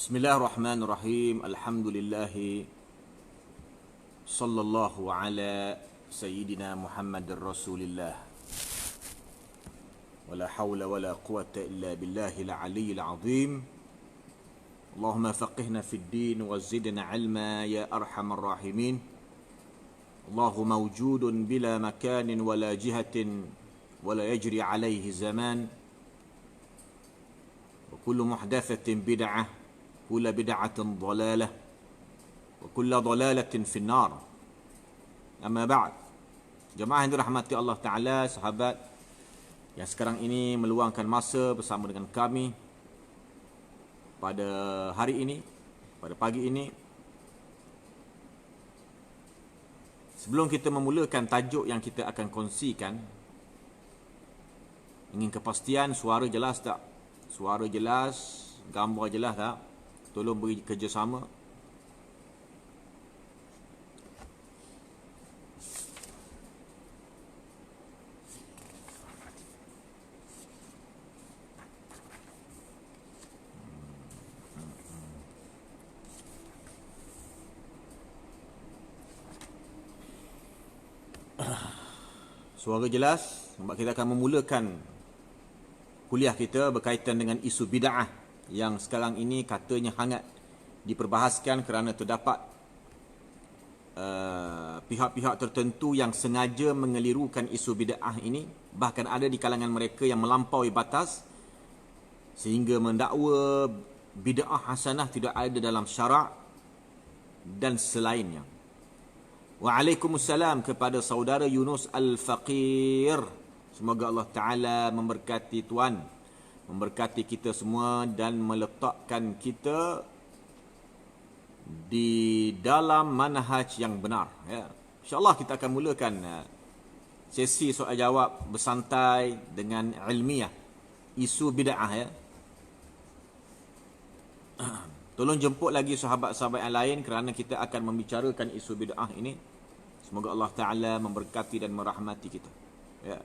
Bismillahirrahmanirrahim. Alhamdulillah. Sallallahu ala Sayyidina Muhammadir Rasulillah. Wala hawla wala quwata illa billahil aliyyil azim. Allahumma faqihna fid din wa zidna ilma ya arhamar rahimin. Allahu mawjudun bila makanin wala jihatin wala yajri alaihi zaman. Wa kullu muhdathatin bid'ah. كل بدعة ضلالة وكل ضلالة في النار. أما بعد, jemaah yang dirahmati Allah Ta'ala, sahabat yang sekarang ini meluangkan masa bersama dengan kami pada hari ini, pada pagi ini. Sebelum kita memulakan tajuk yang kita akan kongsikan, ingin kepastian suara jelas tak? Suara jelas, gambar jelas tak? Tolong beri kerjasama. Suara jelas, sebab kita akan memulakan kuliah kita berkaitan dengan isu bid'ah yang sekarang ini katanya hangat diperbahaskan kerana terdapat pihak-pihak tertentu yang sengaja mengelirukan isu bid'ah ini. Bahkan ada di kalangan mereka yang melampaui batas sehingga mendakwa bid'ah hasanah tidak ada dalam syarak dan selainnya. Waalaikumsalam kepada saudara Yunus Al-Faqir. Semoga Allah Ta'ala memberkati tuan, memberkati kita semua dan meletakkan kita di dalam manhaj yang benar. Ya. InsyaAllah kita akan mulakan sesi soal jawab bersantai dengan ilmiah isu bid'ah. Ya. Tolong jemput lagi sahabat-sahabat yang lain kerana kita akan membicarakan isu bid'ah ini. Semoga Allah Ta'ala memberkati dan merahmati kita. Ya.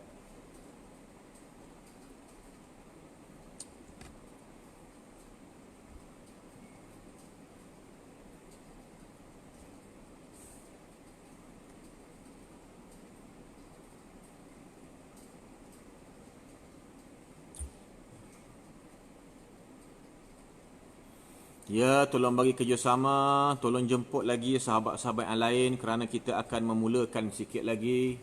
Ya, tolong bagi kerjasama, tolong jemput lagi sahabat-sahabat yang lain kerana kita akan memulakan sikit lagi.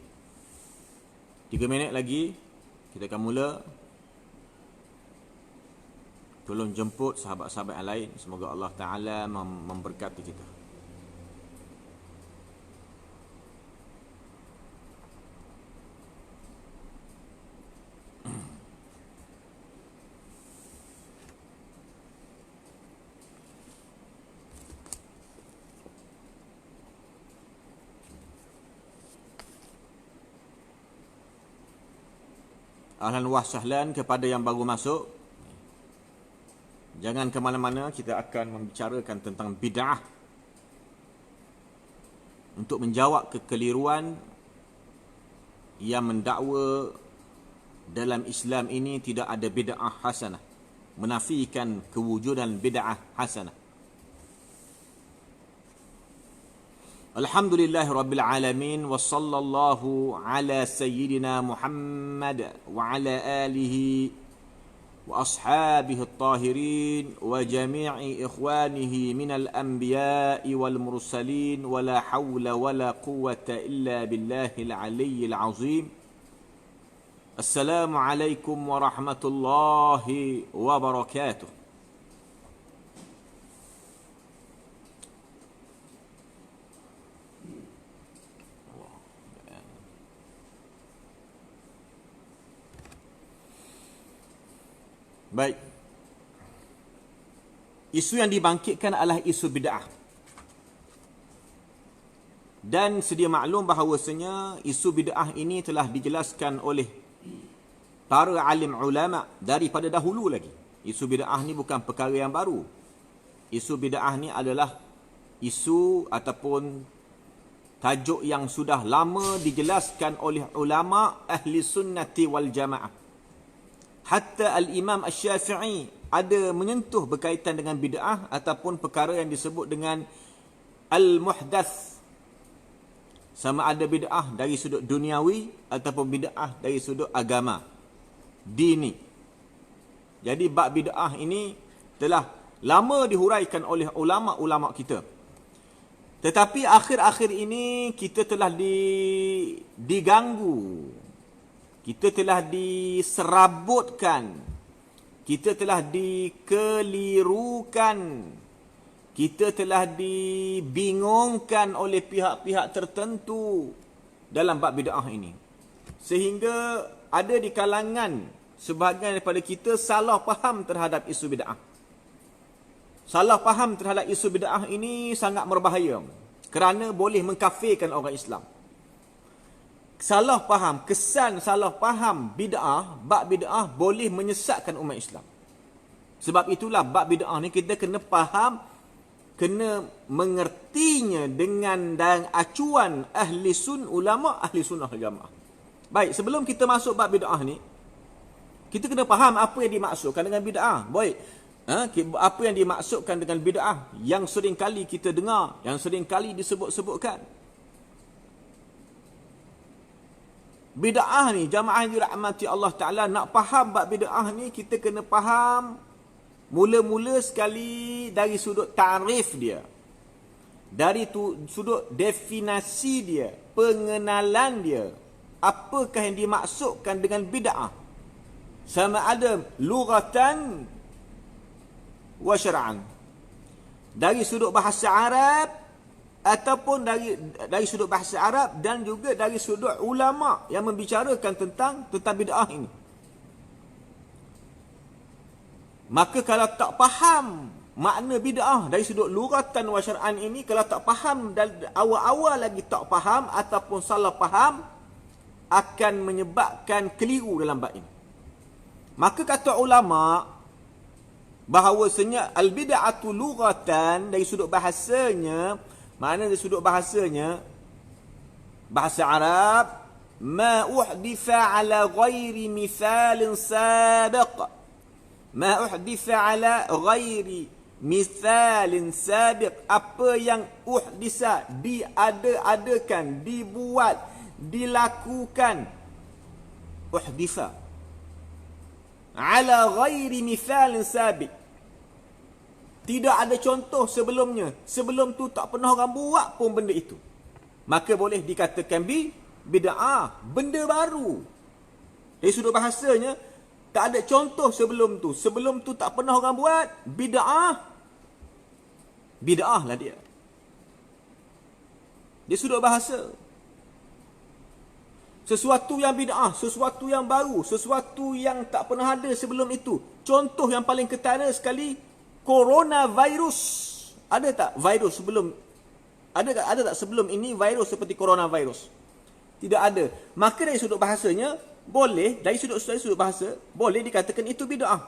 3 minit lagi kita akan mula. Tolong jemput sahabat-sahabat yang lain. Semoga Allah Ta'ala memberkati kita. Ahlan wa sahlan kepada yang baru masuk. Jangan ke mana-mana, kita akan membicarakan tentang bid'ah untuk menjawab kekeliruan yang mendakwa dalam Islam ini tidak ada bid'ah hasanah, menafikan kewujudan bid'ah hasanah. Alhamdulillahi Rabbil Alamin. Wa sallallahu ala Sayyidina Muhammad wa ala alihi wa ashabihi at-tahirin wa jami'i ikhwanihi minal anbiya'i wal mursalin wa la hawla wa la quwwata illa billahil aliyyil azim. Assalamu alaikum warahmatullahi wabarakatuh. Baik. Isu yang dibangkitkan adalah isu bid'ah. Dan sedia maklum bahawasanya isu bid'ah ini telah dijelaskan oleh para alim ulama daripada dahulu lagi. Isu bid'ah ni bukan perkara yang baru. Isu bid'ah ni adalah isu ataupun tajuk yang sudah lama dijelaskan oleh ulama ahli sunnati wal jamaah. Hatta al-Imam Asy-Syafi'i ada menyentuh berkaitan dengan bid'ah ataupun perkara yang disebut dengan al-muhdath. Sama ada bid'ah dari sudut duniawi ataupun bid'ah dari sudut agama, dini. Jadi bab bid'ah ini telah lama dihuraikan oleh ulama-ulama kita. Tetapi akhir-akhir ini kita telah diganggu. Kita telah diserabutkan. Kita telah dikelirukan. Kita telah dibingungkan oleh pihak-pihak tertentu dalam bab bid'ah ini. Sehingga ada di kalangan sebahagian daripada kita salah faham terhadap isu bid'ah. Salah faham terhadap isu bid'ah ini sangat berbahaya kerana boleh mengkafirkan orang Islam. Salah faham, kesan salah faham bid'ah, bab bid'ah boleh menyesatkan umat Islam. Sebab itulah bab bid'ah ni kita kena faham, kena mengertinya dengan acuan ulama ahli sunnah wal jamaah. Baik, sebelum kita masuk bab bid'ah ni, kita kena faham apa yang dimaksudkan dengan bid'ah. Baik, apa yang dimaksudkan dengan bid'ah yang sering kali kita dengar, yang sering kali disebut-sebutkan. Bid'ah ni, jamaah yang dirahmati Allah Ta'ala, nak faham bab bid'ah ni, kita kena faham mula-mula sekali dari sudut ta'rif dia. Dari sudut definisi dia, pengenalan dia. Apakah yang dimaksudkan dengan bid'ah? Sama ada lughatan wa syar'an. Dari sudut bahasa Arab ataupun dari sudut bahasa Arab dan juga dari sudut ulama yang membicarakan tentang bid'ah ini. Maka kalau tak faham makna bid'ah dari sudut lughatan wa syar'an ini, kalau tak faham awal-awal lagi tak faham ataupun salah faham, akan menyebabkan keliru dalam bab ini. Maka kata ulama bahawasanya al-bid'atu lughatan dari sudut bahasanya, makna dari sudut bahasanya, bahasa Arab, ma uhditha ala ghairi mithalin sabiq. Ma uhditha ala ghairi mithalin sabiq. Apa yang uhdisa, diada-adakan, dibuat, dilakukan. Uhditha ala ghairi mithalin sabiq. Tidak ada contoh sebelumnya. Sebelum tu tak pernah orang buat pun benda itu. Maka boleh dikatakan bid'ah, benda baru. Dari sudut bahasanya, tak ada contoh sebelum tu. Sebelum tu tak pernah orang buat, bid'ah. Bid'ah lah dia. Dia sudut bahasa. Sesuatu yang bid'ah, sesuatu yang baru, sesuatu yang tak pernah ada sebelum itu. Contoh yang paling ketara sekali, coronavirus. Ada tak virus sebelum? Ada tak sebelum ini virus seperti coronavirus? Tidak ada. Maka dari sudut bahasanya, boleh, dari sudut bahasa, boleh dikatakan itu bid'ah.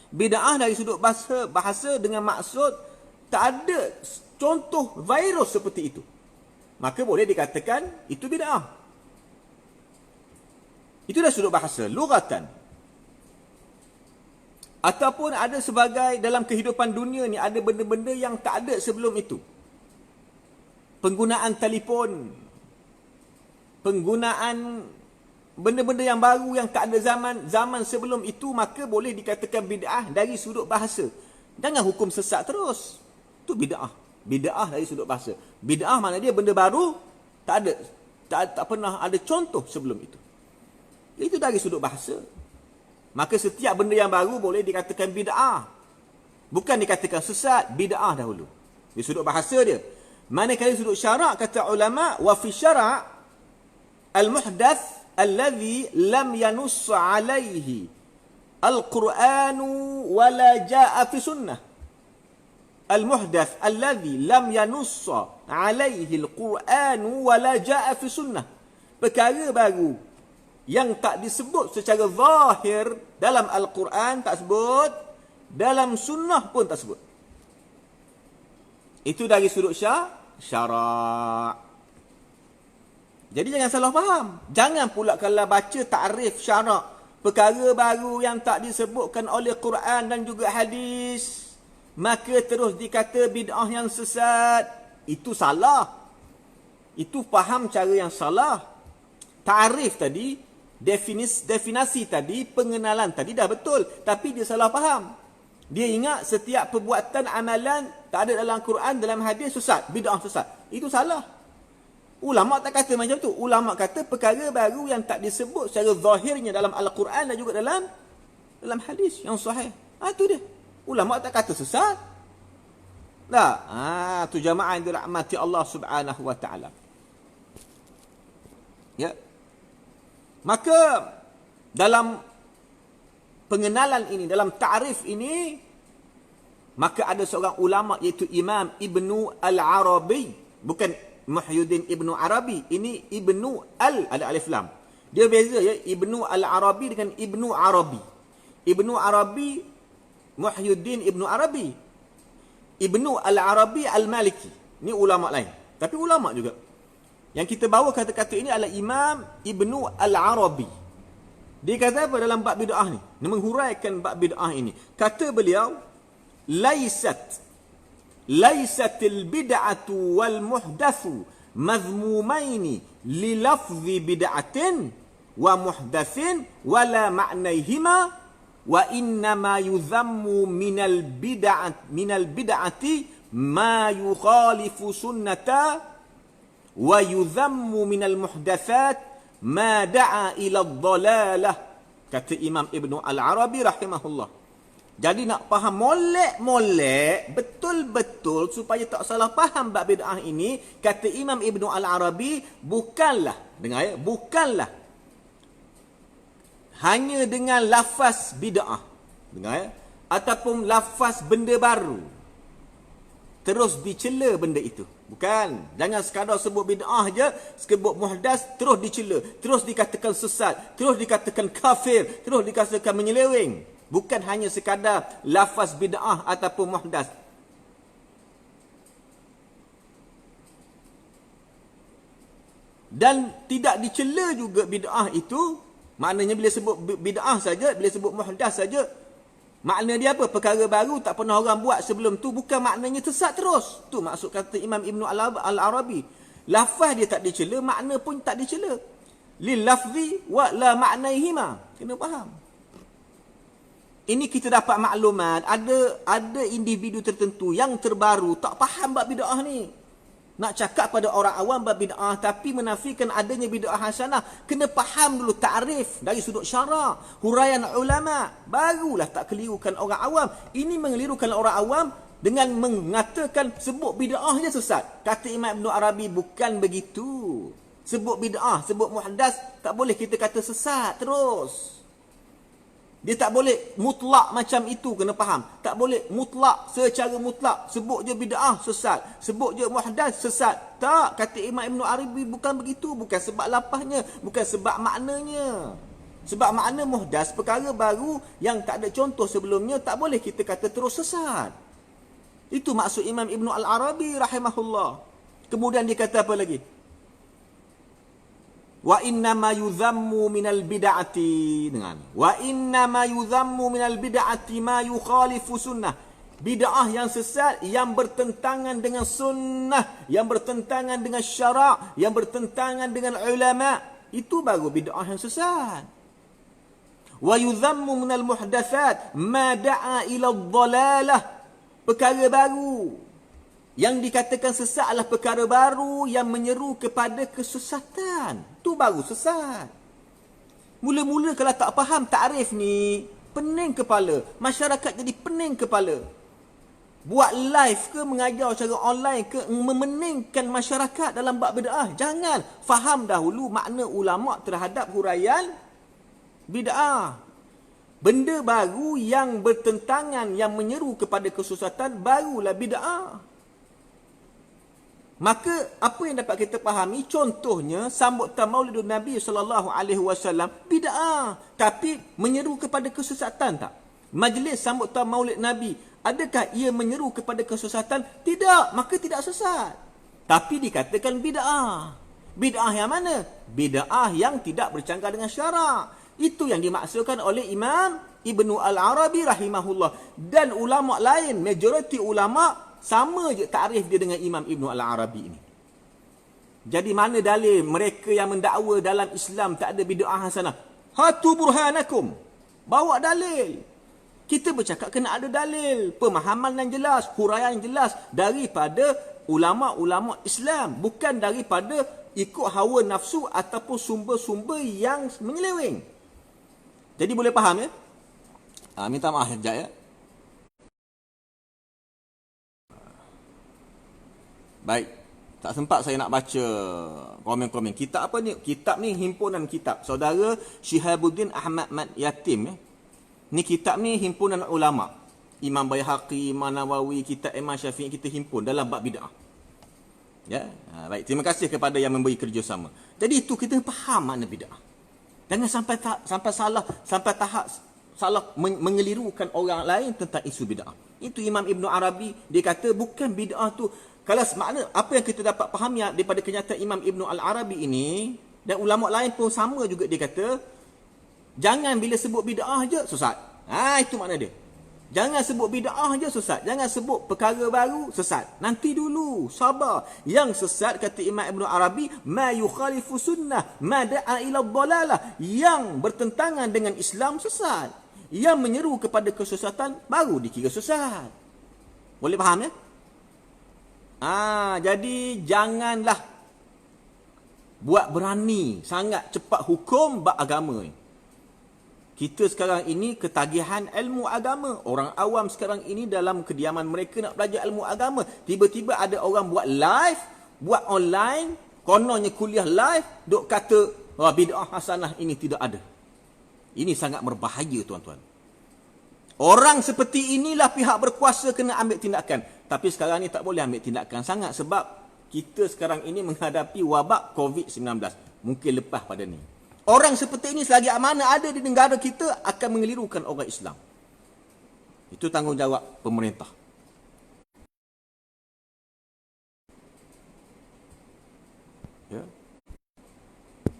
Bid'ah dari sudut bahasa dengan maksud tak ada contoh virus seperti itu. Maka boleh dikatakan itu bid'ah. Itu dah sudut bahasa, lughatan. Ataupun ada sebagai dalam kehidupan dunia ni, ada benda-benda yang tak ada sebelum itu. Penggunaan telefon, penggunaan benda-benda yang baru yang tak ada zaman sebelum itu, maka boleh dikatakan bid'ah dari sudut bahasa. Jangan hukum sesat terus. Itu bid'ah. Bid'ah dari sudut bahasa. Bid'ah makna dia benda baru, tak pernah ada contoh sebelum itu. Itu dari sudut bahasa. Maka setiap benda yang baru boleh dikatakan bid'ah. Bukan dikatakan sesat, bid'ah dahulu. Di sudut bahasa dia. Manakala sudut syarak, kata ulama, wa fi syarak al-muhdath alladhi lam yanuss alaihi al-Qur'anu wa la jaa fi sunnah. Al-muhdath alladhi lam yanuss alaihi al-Qur'anu wa la jaa fi sunnah. Perkara baru yang tak disebut secara zahir dalam Al-Quran, tak sebut, dalam sunnah pun tak sebut. Itu dari sudut syarak. Jadi jangan salah faham. Jangan pula kalau baca ta'rif syarak, perkara baru yang tak disebutkan oleh Quran dan juga hadis, maka terus dikata bid'ah yang sesat. Itu salah. Itu faham cara yang salah. Ta'rif tadi, definasi tadi, pengenalan tadi dah betul, tapi dia salah faham. Dia ingat setiap perbuatan amalan tak ada dalam Quran, dalam hadis sesat, bid'ah sesat. Itu salah. Ulama tak kata macam tu. Ulama kata perkara baru yang tak disebut secara zahirnya dalam Al-Quran dan juga dalam hadis yang sahih. Itu dia. Ulama tak kata sesat. Tak. Tu jamaah yang dirahmati Allah Subhanahu wa taala. Ya. Maka dalam pengenalan ini, dalam ta'rif ini, maka ada seorang ulama iaitu Imam Ibnu Al-Arabi, bukan Muhyiddin Ibnu Arabi, ini Ibnu ada alif lam. Dia beza ya, Ibnu Al-Arabi dengan Ibnu Arabi. Ibnu Arabi Muhyiddin Ibnu Arabi. Ibnu Al-Arabi Al-Maliki. Ini ulama lain. Tapi ulama juga. Yang kita bawa kata-kata ini adalah Imam Ibnu Al-Arabi. Dia kata apa dalam bab bid'ah ni? Dia menghuraikan bab bid'ah ini. Kata beliau, Laisatil bid'atu wal muhdatsu madhmumaini li lafzi bid'atin wa muhdatsin wala ma'naihima wa innama yudhammu minal bid'ati ma yukhalifu sunnata wa yudhammu minal muhdatsat ma da'a ila dhalalah. Kata Imam Ibnu Al-Arabi rahimahullah. Jadi nak faham molek-molek, betul-betul supaya tak salah faham bab bid'ah ini, kata Imam Ibnu Al-Arabi, bukanlah, dengar ya, bukanlah hanya dengan lafaz bid'ah, dengar ya, ataupun lafaz benda baru, terus dicela benda itu. Bukan. Jangan sekadar sebut bid'ah je, sebut muhdas, terus dicela, terus dikatakan sesat, terus dikatakan kafir, terus dikatakan menyeleweng. Bukan hanya sekadar lafaz bid'ah ataupun muhdas. Dan tidak dicela juga bid'ah itu. Maknanya bila sebut bid'ah saja, bila sebut muhdas saja, makna dia apa? Perkara baru tak pernah orang buat sebelum tu, bukan maknanya sesat terus. Tu maksud kata Imam Ibnu Al-Arabi. Lafaz dia tak dicela, makna pun tak dicela. Lil lafzi wa la ma'naihima. Kena faham. Ini kita dapat maklumat, ada individu tertentu yang terbaru tak faham bab bid'ah ni. Nak cakap pada orang awam bab bid'ah tapi menafikan adanya bid'ah hasanah, kena faham dulu ta'rif dari sudut syarak, huraian ulama, barulah tak kelirukan orang awam. Ini mengelirukan orang awam dengan mengatakan sebut bid'ah je sesat. Kata Imam Ibnu Arabi, bukan begitu. Sebut bid'ah, sebut muhdas, tak boleh kita kata sesat terus. Dia tak boleh mutlak macam itu, kena faham. Tak boleh mutlak, secara mutlak. Sebut je bid'ah, sesat. Sebut je muhdas, sesat. Tak, kata Imam Ibnu Arabi, bukan begitu. Bukan sebab lapahnya, bukan sebab maknanya. Sebab makna muhdas, perkara baru yang tak ada contoh sebelumnya, tak boleh kita kata terus sesat. Itu maksud Imam Ibnu Al-Arabi rahimahullah. Kemudian dia kata apa lagi? Wa innama yudhammu minal bid'ati, dengan wa innama yudhammu minal bid'ati ma yukhalifu sunnah. Bid'ah yang sesat, yang bertentangan dengan sunnah, yang bertentangan dengan syarak, yang bertentangan dengan ulama, itu baru bid'ah yang sesat. Wa yudhammu minal muhdatsat ma da'a ila dhalalah. Perkara baru yang dikatakan sesat adalah perkara baru yang menyeru kepada kesesatan. Itu baru sesat. Mula-mula kalau tak faham takrif ni, pening kepala. Masyarakat jadi pening kepala. Buat live ke, mengajar secara online ke, memeningkan masyarakat dalam bab bid'ah. Jangan. Faham dahulu makna ulama' terhadap huraian bid'ah. Benda baru yang bertentangan, yang menyeru kepada kesesatan, barulah bid'ah. Maka apa yang dapat kita fahami, contohnya sambutan Maulidun Nabi SAW, bid'ah, tapi menyeru kepada kesesatan tak? Majlis sambutan Maulid Nabi, adakah ia menyeru kepada kesesatan? Tidak, maka tidak sesat. Tapi dikatakan bid'ah. Bid'ah yang mana? Bid'ah yang tidak bercanggah dengan syarak. Itu yang dimaksudkan oleh Imam Ibnu Al-Arabi rahimahullah. Dan ulama lain, majoriti ulama sama je takrif dia dengan Imam Ibnu Al-Arabi ini. Jadi mana dalil mereka yang mendakwa dalam Islam tak ada bid'ah hasanah? Hatu burhanakum. Bawa dalil. Kita bercakap kena ada dalil, pemahaman yang jelas, huraian yang jelas daripada ulama-ulama Islam, bukan daripada ikut hawa nafsu ataupun sumber-sumber yang menyeleweng. Jadi boleh faham ya? Minta maaf sekejap ya. Baik, tak sempat saya nak baca komen-komen. Kitab apa ni? Kitab ni himpunan kitab saudara Syihabuddin Ahmad Mat Yatim ya. Ni kitab ni himpunan ulama. Imam Baihaqi, Imam Nawawi, kitab Imam Syafi'i kita himpun dalam bab bid'ah. Ya, baik. Terima kasih kepada yang memberi kerjasama. Jadi itu kita faham makna bid'ah. Jangan sampai tahap salah mengelirukan orang lain tentang isu bid'ah. Itu Imam Ibnu Arabi dia kata bukan bid'ah tu. Kalau makna apa yang kita dapat faham daripada kenyataan Imam Ibnu Al-Arabi ini dan ulama lain pun sama juga dia kata jangan bila sebut bid'ah je sesat. Itu makna dia. Jangan sebut bid'ah je sesat. Jangan sebut perkara baru sesat. Nanti dulu, sabar. Yang sesat kata Imam Ibnu Arabi, ma yukhalifu sunnah, ma da'a ila dhalalah. Yang bertentangan dengan Islam sesat. Yang menyeru kepada kesesatan baru dikira sesat. Boleh faham ya? Jadi janganlah buat berani sangat cepat hukum bab agama ni. Kita sekarang ini ketagihan ilmu agama. Orang awam sekarang ini dalam kediaman mereka nak belajar ilmu agama. Tiba-tiba ada orang buat live, buat online, kononnya kuliah live, duk kata bid'ah hasanah ini tidak ada. Ini sangat berbahaya tuan-tuan. Orang seperti inilah pihak berkuasa kena ambil tindakan. Tapi sekarang ni tak boleh ambil tindakan sangat sebab kita sekarang ini menghadapi wabak COVID-19. Mungkin lepas pada ni. Orang seperti ini selagi mana ada di negara kita akan mengelirukan orang Islam. Itu tanggungjawab pemerintah. Ya.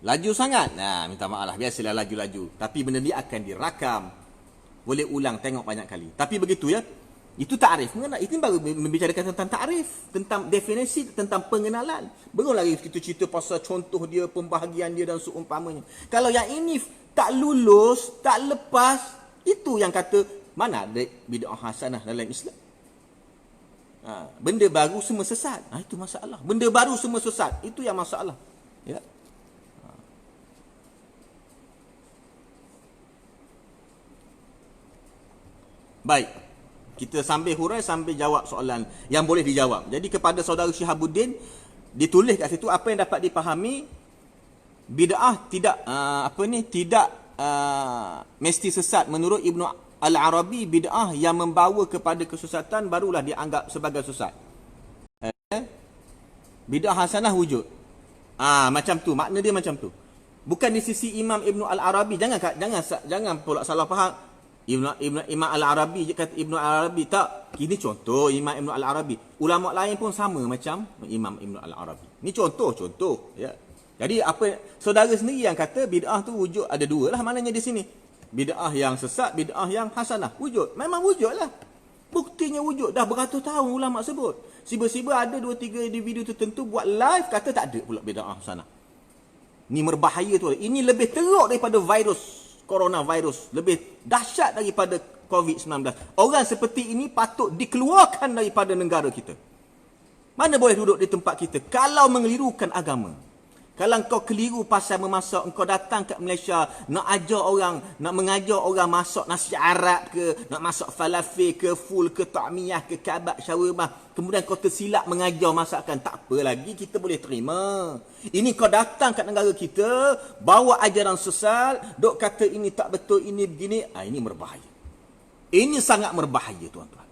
Laju sangat. Minta maaf lah. Biasalah laju-laju. Tapi benda ni akan dirakam. Boleh ulang tengok banyak kali. Tapi begitu ya. Itu ta'rif. Itu baru membicarakan tentang ta'rif. Tentang definisi, tentang pengenalan. Belum lagi kita cerita pasal contoh dia, pembahagian dia dan seumpamanya. Kalau yang ini tak lulus, tak lepas, itu yang kata, mana ada bid'ah hasanah dalam Islam? Benda baru semua sesat. Itu masalah. Benda baru semua sesat. Itu yang masalah. Ya. Baik. Kita sambil hurai, sambil jawab soalan yang boleh dijawab. Jadi kepada saudara Syihabuddin, ditulis kat situ apa yang dapat dipahami, bid'ah tidak tidak mesti sesat. Menurut Ibnu Al-Arabi, bid'ah yang membawa kepada kesesatan barulah dianggap sebagai sesat. Bid'ah hasanah wujud. Macam tu, makna dia macam tu. Bukan di sisi Imam Ibnu Al-Arabi. Jangan pula salah faham. Imam Al-Arabi kata Ibnu Al-Arabi tak. Ini contoh Imam Ibnu Al-Arabi. Ulama lain pun sama macam Imam Ibnu Al-Arabi. Ini contoh ya. Jadi apa saudara sendiri yang kata bid'ah tu wujud, ada dua lah maknanya di sini. Bid'ah yang sesat, bid'ah yang hasanah. Wujud. Memang wujud lah. Buktinya wujud. Dah beratus tahun ulama sebut. Siba-siba ada 2-3 individu tertentu buat live kata tak ada pula bid'ah hasanah. Ini berbahaya tu. Ini lebih teruk daripada virus coronavirus, lebih dahsyat daripada COVID-19. Orang seperti ini patut dikeluarkan daripada negara kita. Mana boleh duduk di tempat kita kalau mengelirukan agama. Kalau engkau keliru pasal memasak, engkau datang ke Malaysia nak ajar orang, nak mengajar orang masak nasi Arab ke, nak masak falafel ke, full ke, ta'miyah ke, kabak, shawarma, kemudian kau tersilap mengajar masakan, tak apa lagi kita boleh terima. Ini kau datang kat negara kita, bawa ajaran sesat, dok kata ini tak betul, ini begini, ini berbahaya. Ini sangat berbahaya tuan-tuan.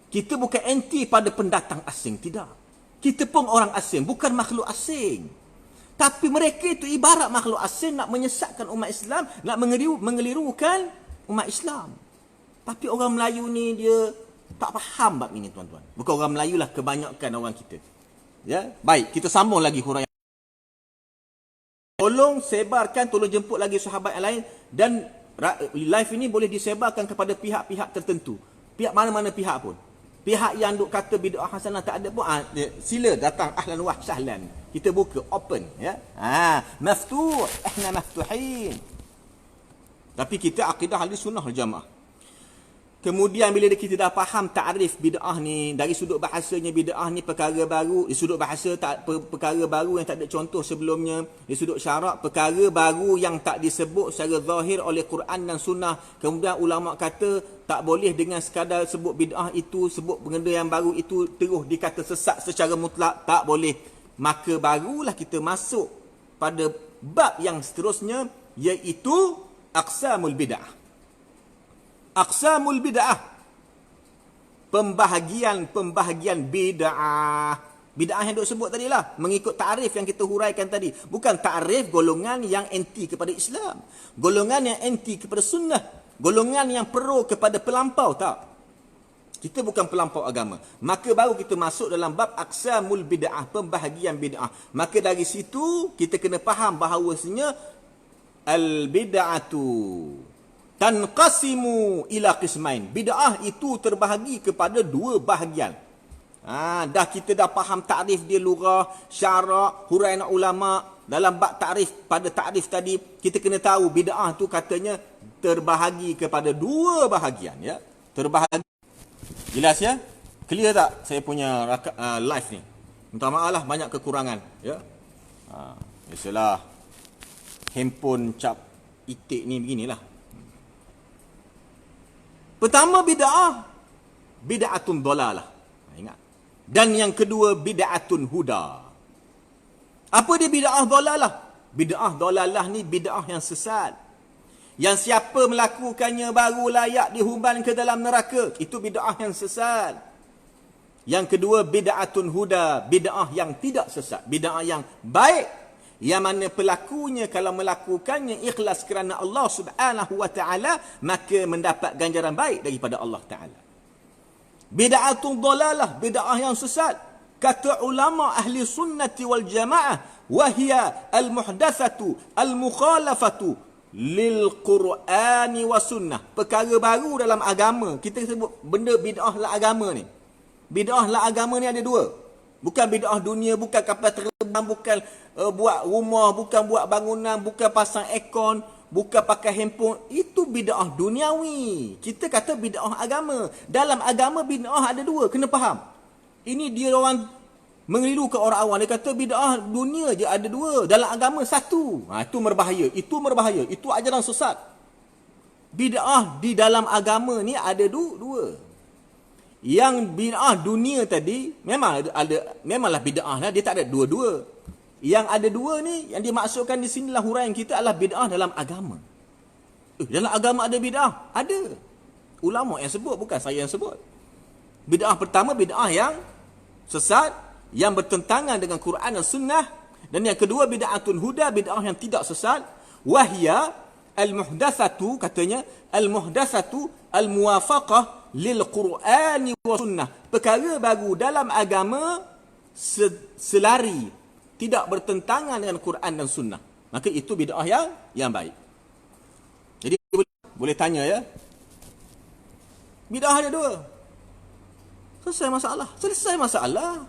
Kita bukan anti pada pendatang asing, tidak. Kita pun orang asing, bukan makhluk asing. Tapi mereka itu ibarat makhluk asing nak menyesatkan umat Islam, nak mengelirukan umat Islam. Tapi orang Melayu ni dia tak faham bab ini tuan-tuan. Bukan orang Melayu lah, kebanyakan orang kita. Ya, baik, kita sambung lagi huraian. tolong sebarkan, tolong jemput lagi sahabat yang lain, dan live ini boleh disebarkan kepada pihak-pihak tertentu, pihak mana-mana pihak pun. Pihak yang duk kata bid'ah hasanah tak ada pun, sila datang, ahlan wa sahlan, kita buka, open, ya. Maftuh, ihna maftuhin. Tapi kita akidah ahli sunnah wal jamaah. Kemudian bila kita dah faham takrif bid'ah ni, dari sudut bahasanya bid'ah ni perkara baru, di sudut bahasa perkara baru yang tak ada contoh sebelumnya, di sudut syarak perkara baru yang tak disebut secara zahir oleh Quran dan sunnah. Kemudian ulama kata tak boleh dengan sekadar sebut bid'ah itu, sebut benda yang baru itu terus dikata sesat secara mutlak, tak boleh. Maka barulah kita masuk pada bab yang seterusnya, iaitu aqsamul bid'ah. Aqsamul bid'ah, pembahagian bid'ah. Bid'ah yang duk sebut tadi lah, mengikut ta'rif yang kita huraikan tadi. Bukan ta'rif golongan yang anti kepada Islam, golongan yang anti kepada sunnah, golongan yang pro kepada pelampau, tak. Kita bukan pelampau agama. Maka baru kita masuk dalam bab aqsamul bid'ah, pembahagian bid'ah. Maka dari situ kita kena faham bahawasanya al-bid'atu tanqasimu ila qismain. Bid'ah itu terbahagi kepada dua bahagian. Kita dah faham takrif dia, lughah, syarak, huraian ulama. Dalam bab takrif, pada takrif tadi kita kena tahu bid'ah tu katanya terbahagi kepada dua bahagian, ya. Terbahagi. Jelas, ya? Clear tak saya punya live ni? Minta maaf lah, banyak kekurangan, ya. Biasalah handphone cap itik ni beginilah. Pertama bid'atun dalalah. Ingat. Dan yang kedua bid'atun huda. Apa dia bid'ah dalalah? Bid'ah dalalah ni bid'ah yang sesat. Yang siapa melakukannya baru layak dihumban ke dalam neraka. Itu bid'ah yang sesat. Yang kedua bid'atun huda, bid'ah yang tidak sesat, bid'ah yang baik. Yang mana pelakunya kalau melakukannya ikhlas kerana Allah Subhanahu wa taala, maka mendapat ganjaran baik daripada Allah taala. Bid'atun dalalah, bid'ah yang sesat. Kata ulama ahli sunnati wal jamaah, wa hiya al-muhdatsatu al-mukhalafatu lil Qur'ani wa sunnah. Perkara baru dalam agama. Kita sebut benda bid'ah lah agama ni. Bid'ah lah agama ni ada dua. Bukan bid'ah dunia, bukan kapal terbang, bukan buat rumah, bukan buat bangunan, bukan pasang aircon, bukan pakai handphone. Itu bid'ah duniawi. Kita kata bid'ah agama. Dalam agama bid'ah ada dua, kena faham. Ini dia orang mengeliru ke orang awam. Dia kata bid'ah dunia je ada dua, dalam agama satu. Itu berbahaya. Itu berbahaya. Itu ajaran sesat. Bid'ah di dalam agama ni ada dua. Yang bid'ah dunia tadi memanglah bid'ah lah, dia tak ada dua-dua. Yang ada dua ni, yang dimaksudkan di sinilah huraian kita adalah bid'ah dalam agama. Dalam agama ada bid'ah? Ada. Ulama yang sebut, bukan saya yang sebut. Bid'ah pertama bid'ah yang sesat, yang bertentangan dengan Quran dan sunnah. Dan yang kedua bid'atun huda, bid'ah yang tidak sesat. Wahya al-muhdatsatu, katanya al-muhdatsatu al-muwafaqah lil Qur'ani wa sunnah. Perkara baru dalam agama selari, tidak bertentangan dengan Quran dan sunnah. Maka itu bid'ah yang baik. Jadi boleh tanya, ya. Bid'ah ada dua. Selesai masalah.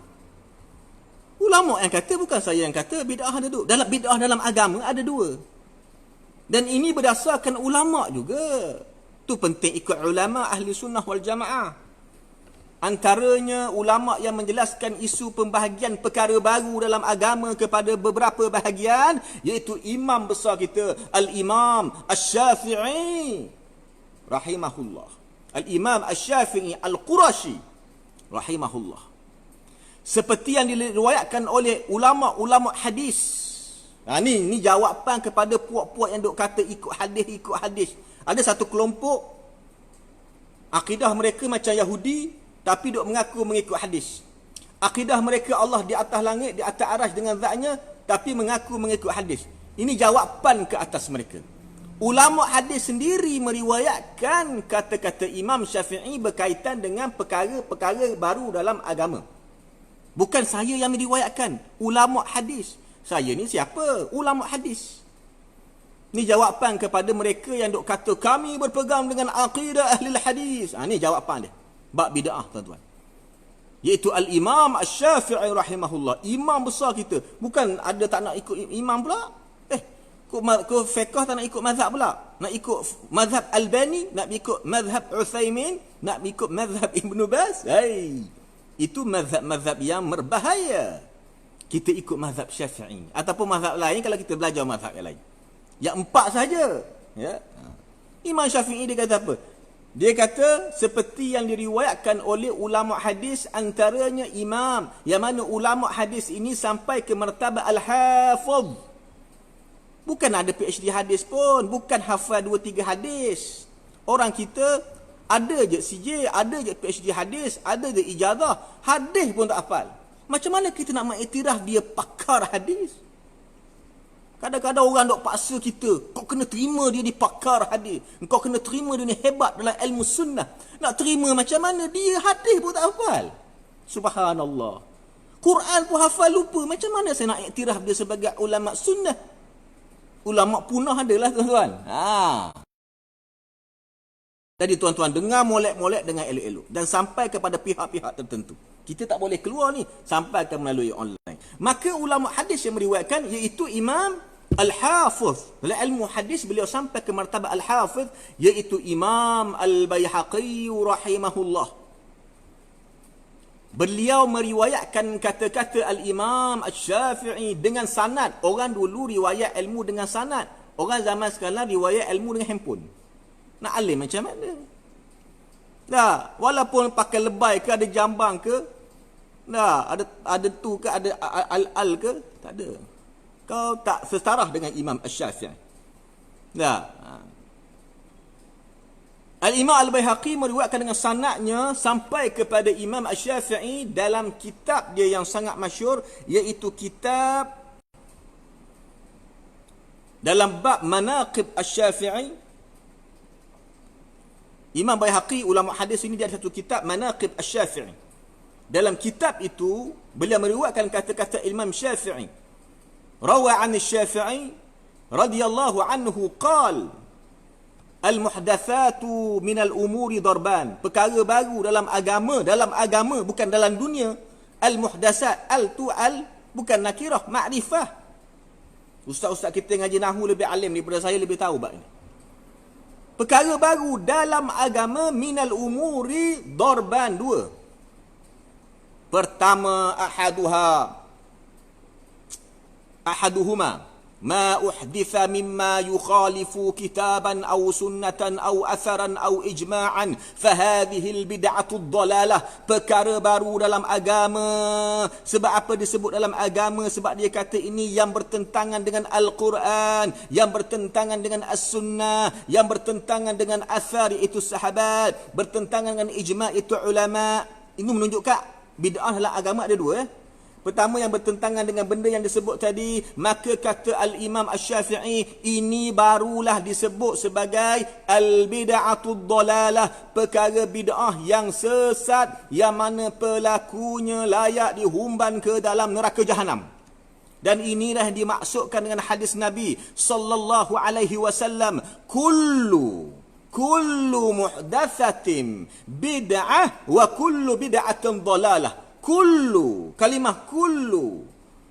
Ulama yang kata, bukan saya yang kata, bid'ah ada dua. Dalam bid'ah dalam agama ada dua. Dan ini berdasarkan ulama juga. Itu penting ikut ulama ahli sunnah wal jamaah. Antaranya ulama yang menjelaskan isu pembahagian perkara baru dalam agama kepada beberapa bahagian, iaitu imam besar kita Al-Imam Asy-Syafi'i rahimahullah. Al-Imam Asy-Syafi'i Al-Qurashi rahimahullah. Seperti yang diriwayatkan oleh ulama-ulama hadis. Ni jawapan kepada puak-puak yang duk kata ikut hadis. Ada satu kelompok akidah mereka macam Yahudi, tapi duk mengaku mengikut hadis. Akidah mereka Allah di atas langit, di atas arasy dengan zatnya, tapi mengaku mengikut hadis. Ini jawapan ke atas mereka. Ulama hadis sendiri meriwayatkan kata-kata Imam Syafi'i berkaitan dengan perkara-perkara baru dalam agama. Bukan saya yang meriwayatkan, ulama hadis. Saya ni siapa? Ulama hadis. Ni jawapan kepada mereka yang duk kata kami berpegang dengan akidah ahli hadis. Ni jawapan dia. Bab bid'ah, tuan-tuan. Iaitu Al-Imam Asy-Syafi'i rahimahullah. Imam besar kita. Bukan ada tak nak ikut imam pula. Kau fiqh tak nak ikut mazhab pula. Nak ikut mazhab Albani, nak ikut mazhab Uthaymin, nak ikut mazhab Ibn Baz. Itu mazhab-mazhab yang berbahaya. Kita ikut mazhab Syafi'i. Ataupun mazhab lain kalau kita belajar mazhab yang lain. Yang 4 saja. Ya. Imam Syafi'i dia kata apa? Dia kata seperti yang diriwayatkan oleh ulama hadis, antaranya imam, yang mana ulama hadis ini sampai ke martabat al-hafiz. Bukan ada PhD hadis pun, bukan hafal 2-3 hadis. Orang kita ada je CJ, ada je PhD hadis, ada je ijazah, hadis pun tak hafal. Macam mana kita nak mengiktiraf dia pakar hadis? Kadang-kadang orang dok paksa kita, kau kena terima dia di pakar hadis. Kau kena terima dia ni hebat dalam ilmu sunnah. Nak terima macam mana dia hadis pun tak hafal? Subhanallah. Quran pun hafal lupa. Macam mana saya nak iktiraf dia sebagai ulama sunnah? Ulama punah adalah tuan-tuan. Jadi tuan-tuan dengar molek-molek dengan elok-elok dan sampai kepada pihak-pihak tertentu. Kita tak boleh keluar ni, sampai akan melalui online. Maka ulama hadis yang meriwayatkan iaitu Imam Al-Hafiz. Dalam ilmu hadis beliau sampai ke martabat Al-Hafiz, iaitu Imam Al-Baihaqi rahimahullah. Beliau meriwayatkan kata-kata Al-Imam Asy-Syafi'i dengan sanad. Orang dulu riwayat ilmu dengan sanad. Orang zaman sekarang riwayat ilmu dengan handphone. Nak alim macam mana? Dah, walaupun pakai lebay ke, ada jambang ke, dah, ada tu ke, ada al ke, tak ada. Kau tak setarah dengan Imam Asy-Syafi'i. Dah. Al-Imam Al-Baihaqi meriwayatkan dengan sanadnya sampai kepada Imam Asy-Syafi'i dalam kitab dia yang sangat masyhur, iaitu kitab dalam bab Manaqib Asy-Syafi'i. Imam Baihaqi, ulama hadis ini, dia ada satu kitab Manaqib Asy-Syafi'i. Dalam kitab itu beliau meriwayatkan kata-kata Imam Syafi'i. Rawa 'an Asy-Syafi'i radhiyallahu anhu qala al-muhdatsatu min al-umuri darban. Perkara baru dalam agama bukan dalam dunia. Al-muhdatsat, bukan nakirah, makrifah. Ustaz-ustaz kita ngaji nahwu lebih alim daripada saya, lebih tahu bab ini. Perkara baru dalam agama minal umuri darban, 2. Pertama, ahaduhuma ma uhditha mimma yukhalifu kitaban aw sunnatan aw atharan aw ijma'an fahadhihi albid'atu ad-dalalah. Perkara baru dalam agama. Sebab apa disebut dalam agama? Sebab dia kata ini yang bertentangan dengan Al-Quran, yang bertentangan dengan As-Sunnah, yang bertentangan dengan athar iaitu sahabat, bertentangan dengan ijma' itu ulama. Ini menunjukkan bid'ah dalam agama ada 2. Pertama, yang bertentangan dengan benda yang disebut tadi, maka kata Al-Imam Asy-Syafi'i, ini barulah disebut sebagai al-bid'atud dalalah, perkara bid'ah yang sesat, yang mana pelakunya layak dihumban ke dalam neraka jahanam. Dan inilah dimaksudkan dengan hadis Nabi sallallahu alaihi wasallam, kullu muhdatsatin bid'ah wa kullu bid'atin dalalah. Kullu, kalimah kullu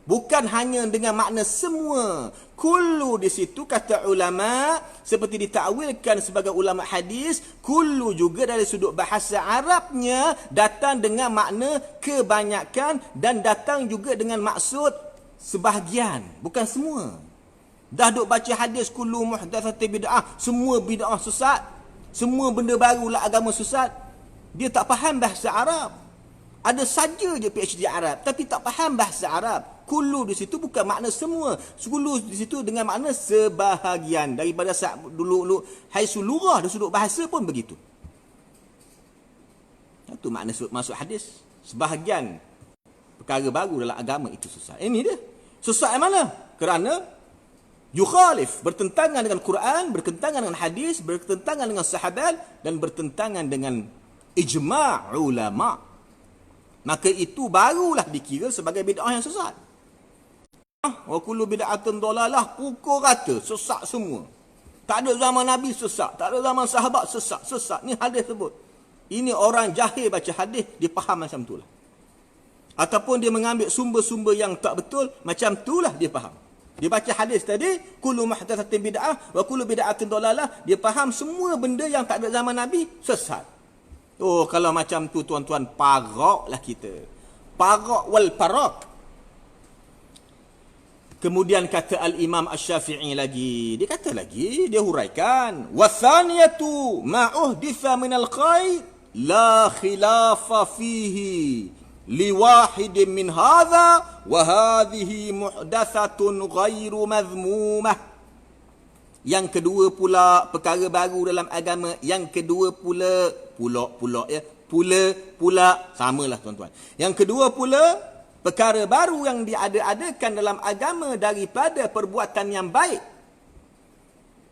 bukan hanya dengan makna semua. Kullu di situ kata ulama, seperti ditakwilkan sebagai ulama hadis, kullu juga dari sudut bahasa Arabnya datang dengan makna kebanyakan dan datang juga dengan maksud sebahagian, bukan semua. Dah duk baca hadis kullu muhdatsatin bid'ah, semua bid'ah sesat, semua benda barulah agama sesat. Dia tak faham bahasa Arab. Ada saja je PhD Arab, tapi tak faham bahasa Arab. Kullu di situ bukan makna semua. Kullu di situ dengan makna sebahagian. Daripada dulu haisu lughah, dari sudut bahasa pun begitu. Itu makna masuk hadis. Sebahagian perkara baru dalam agama itu sesat. Ini dia. Sesat yang mana? Kerana yukhalif, bertentangan dengan Quran, bertentangan dengan hadis, bertentangan dengan sahabat, dan bertentangan dengan ijma' ulama'. Maka itu barulah dikira sebagai bid'ah yang sesat. wa kullu bid'atin dalalah, pukul rata, sesat semua. Tak ada zaman Nabi sesat, tak ada zaman sahabat sesat. Ni hadis sebut. Ini orang jahil baca hadis, dia faham macam itulah. Ataupun dia mengambil sumber-sumber yang tak betul, macam itulah dia faham. Dia baca hadis tadi, kullu muhdatsatin bid'ah wa kullu bid'atin dalalah, dia faham semua benda yang tak ada zaman Nabi sesat. Oh, kalau macam tu tuan-tuan, paraklah kita. Parak wal parak. Kemudian kata Al-Imam Asy-Syafi'i lagi. Dia kata lagi, dia huraikan. وَثَانِيَةُ مَا أُحْدِثَ مِنَ الْخَيْرِ لَا خِلَافَ فِيهِ لِوَاحِدٍ مِنْ هَذَا وَهَذِهِ مُحْدَثَةٌ غَيْرُ مَذْمُومَةٍ. Yang kedua pula, perkara baru dalam agama. Yang kedua pula, pula, samalah tuan-tuan. Yang kedua pula, perkara baru yang diada-adakan dalam agama daripada perbuatan yang baik.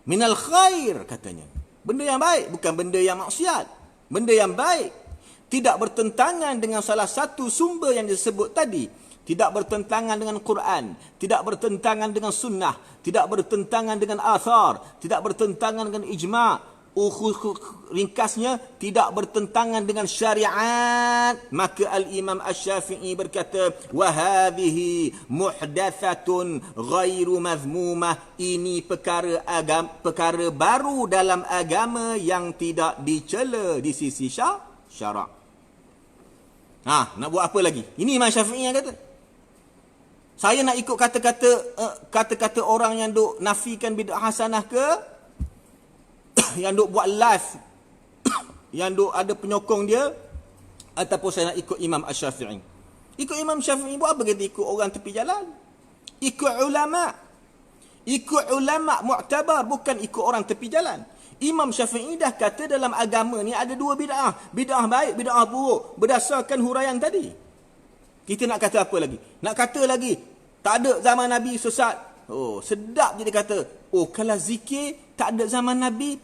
Minal khair, katanya. Benda yang baik, bukan benda yang maksiat. Benda yang baik. Tidak bertentangan dengan salah satu sumber yang disebut tadi. Tidak bertentangan dengan Quran. Tidak bertentangan dengan sunnah. Tidak bertentangan dengan athar. Tidak bertentangan dengan ijma'. Ringkasnya, tidak bertentangan dengan syariat. Maka Al-Imam Asy-Syafi'i berkata, وَهَذِهِ مُحْدَثَةٌ غَيْرُ مَذْمُومَةٍ. Ini perkara baru dalam agama yang tidak dicela di sisi syarak. Nak buat apa lagi? Ini Imam Syafi'i yang kata. Saya nak ikut kata-kata orang yang duk nafikan bid'ah hasanah ke? Yang duk buat live, yang duk ada penyokong dia, ataupun saya nak ikut Imam Asy-Syafi'i. Ikut Imam Syafi'i buat apa kita ikut orang tepi jalan? Ikut ulama. Ikut ulama mu'tabar, bukan ikut orang tepi jalan. Imam Syafi'i dah kata dalam agama ni ada dua bid'ah. Bid'ah baik, bid'ah buruk. Berdasarkan huraian tadi. Kita nak kata apa lagi? Nak kata lagi, tak ada zaman Nabi sesat. Oh, sedap je dia kata. Oh, kalau zikir tak ada zaman Nabi,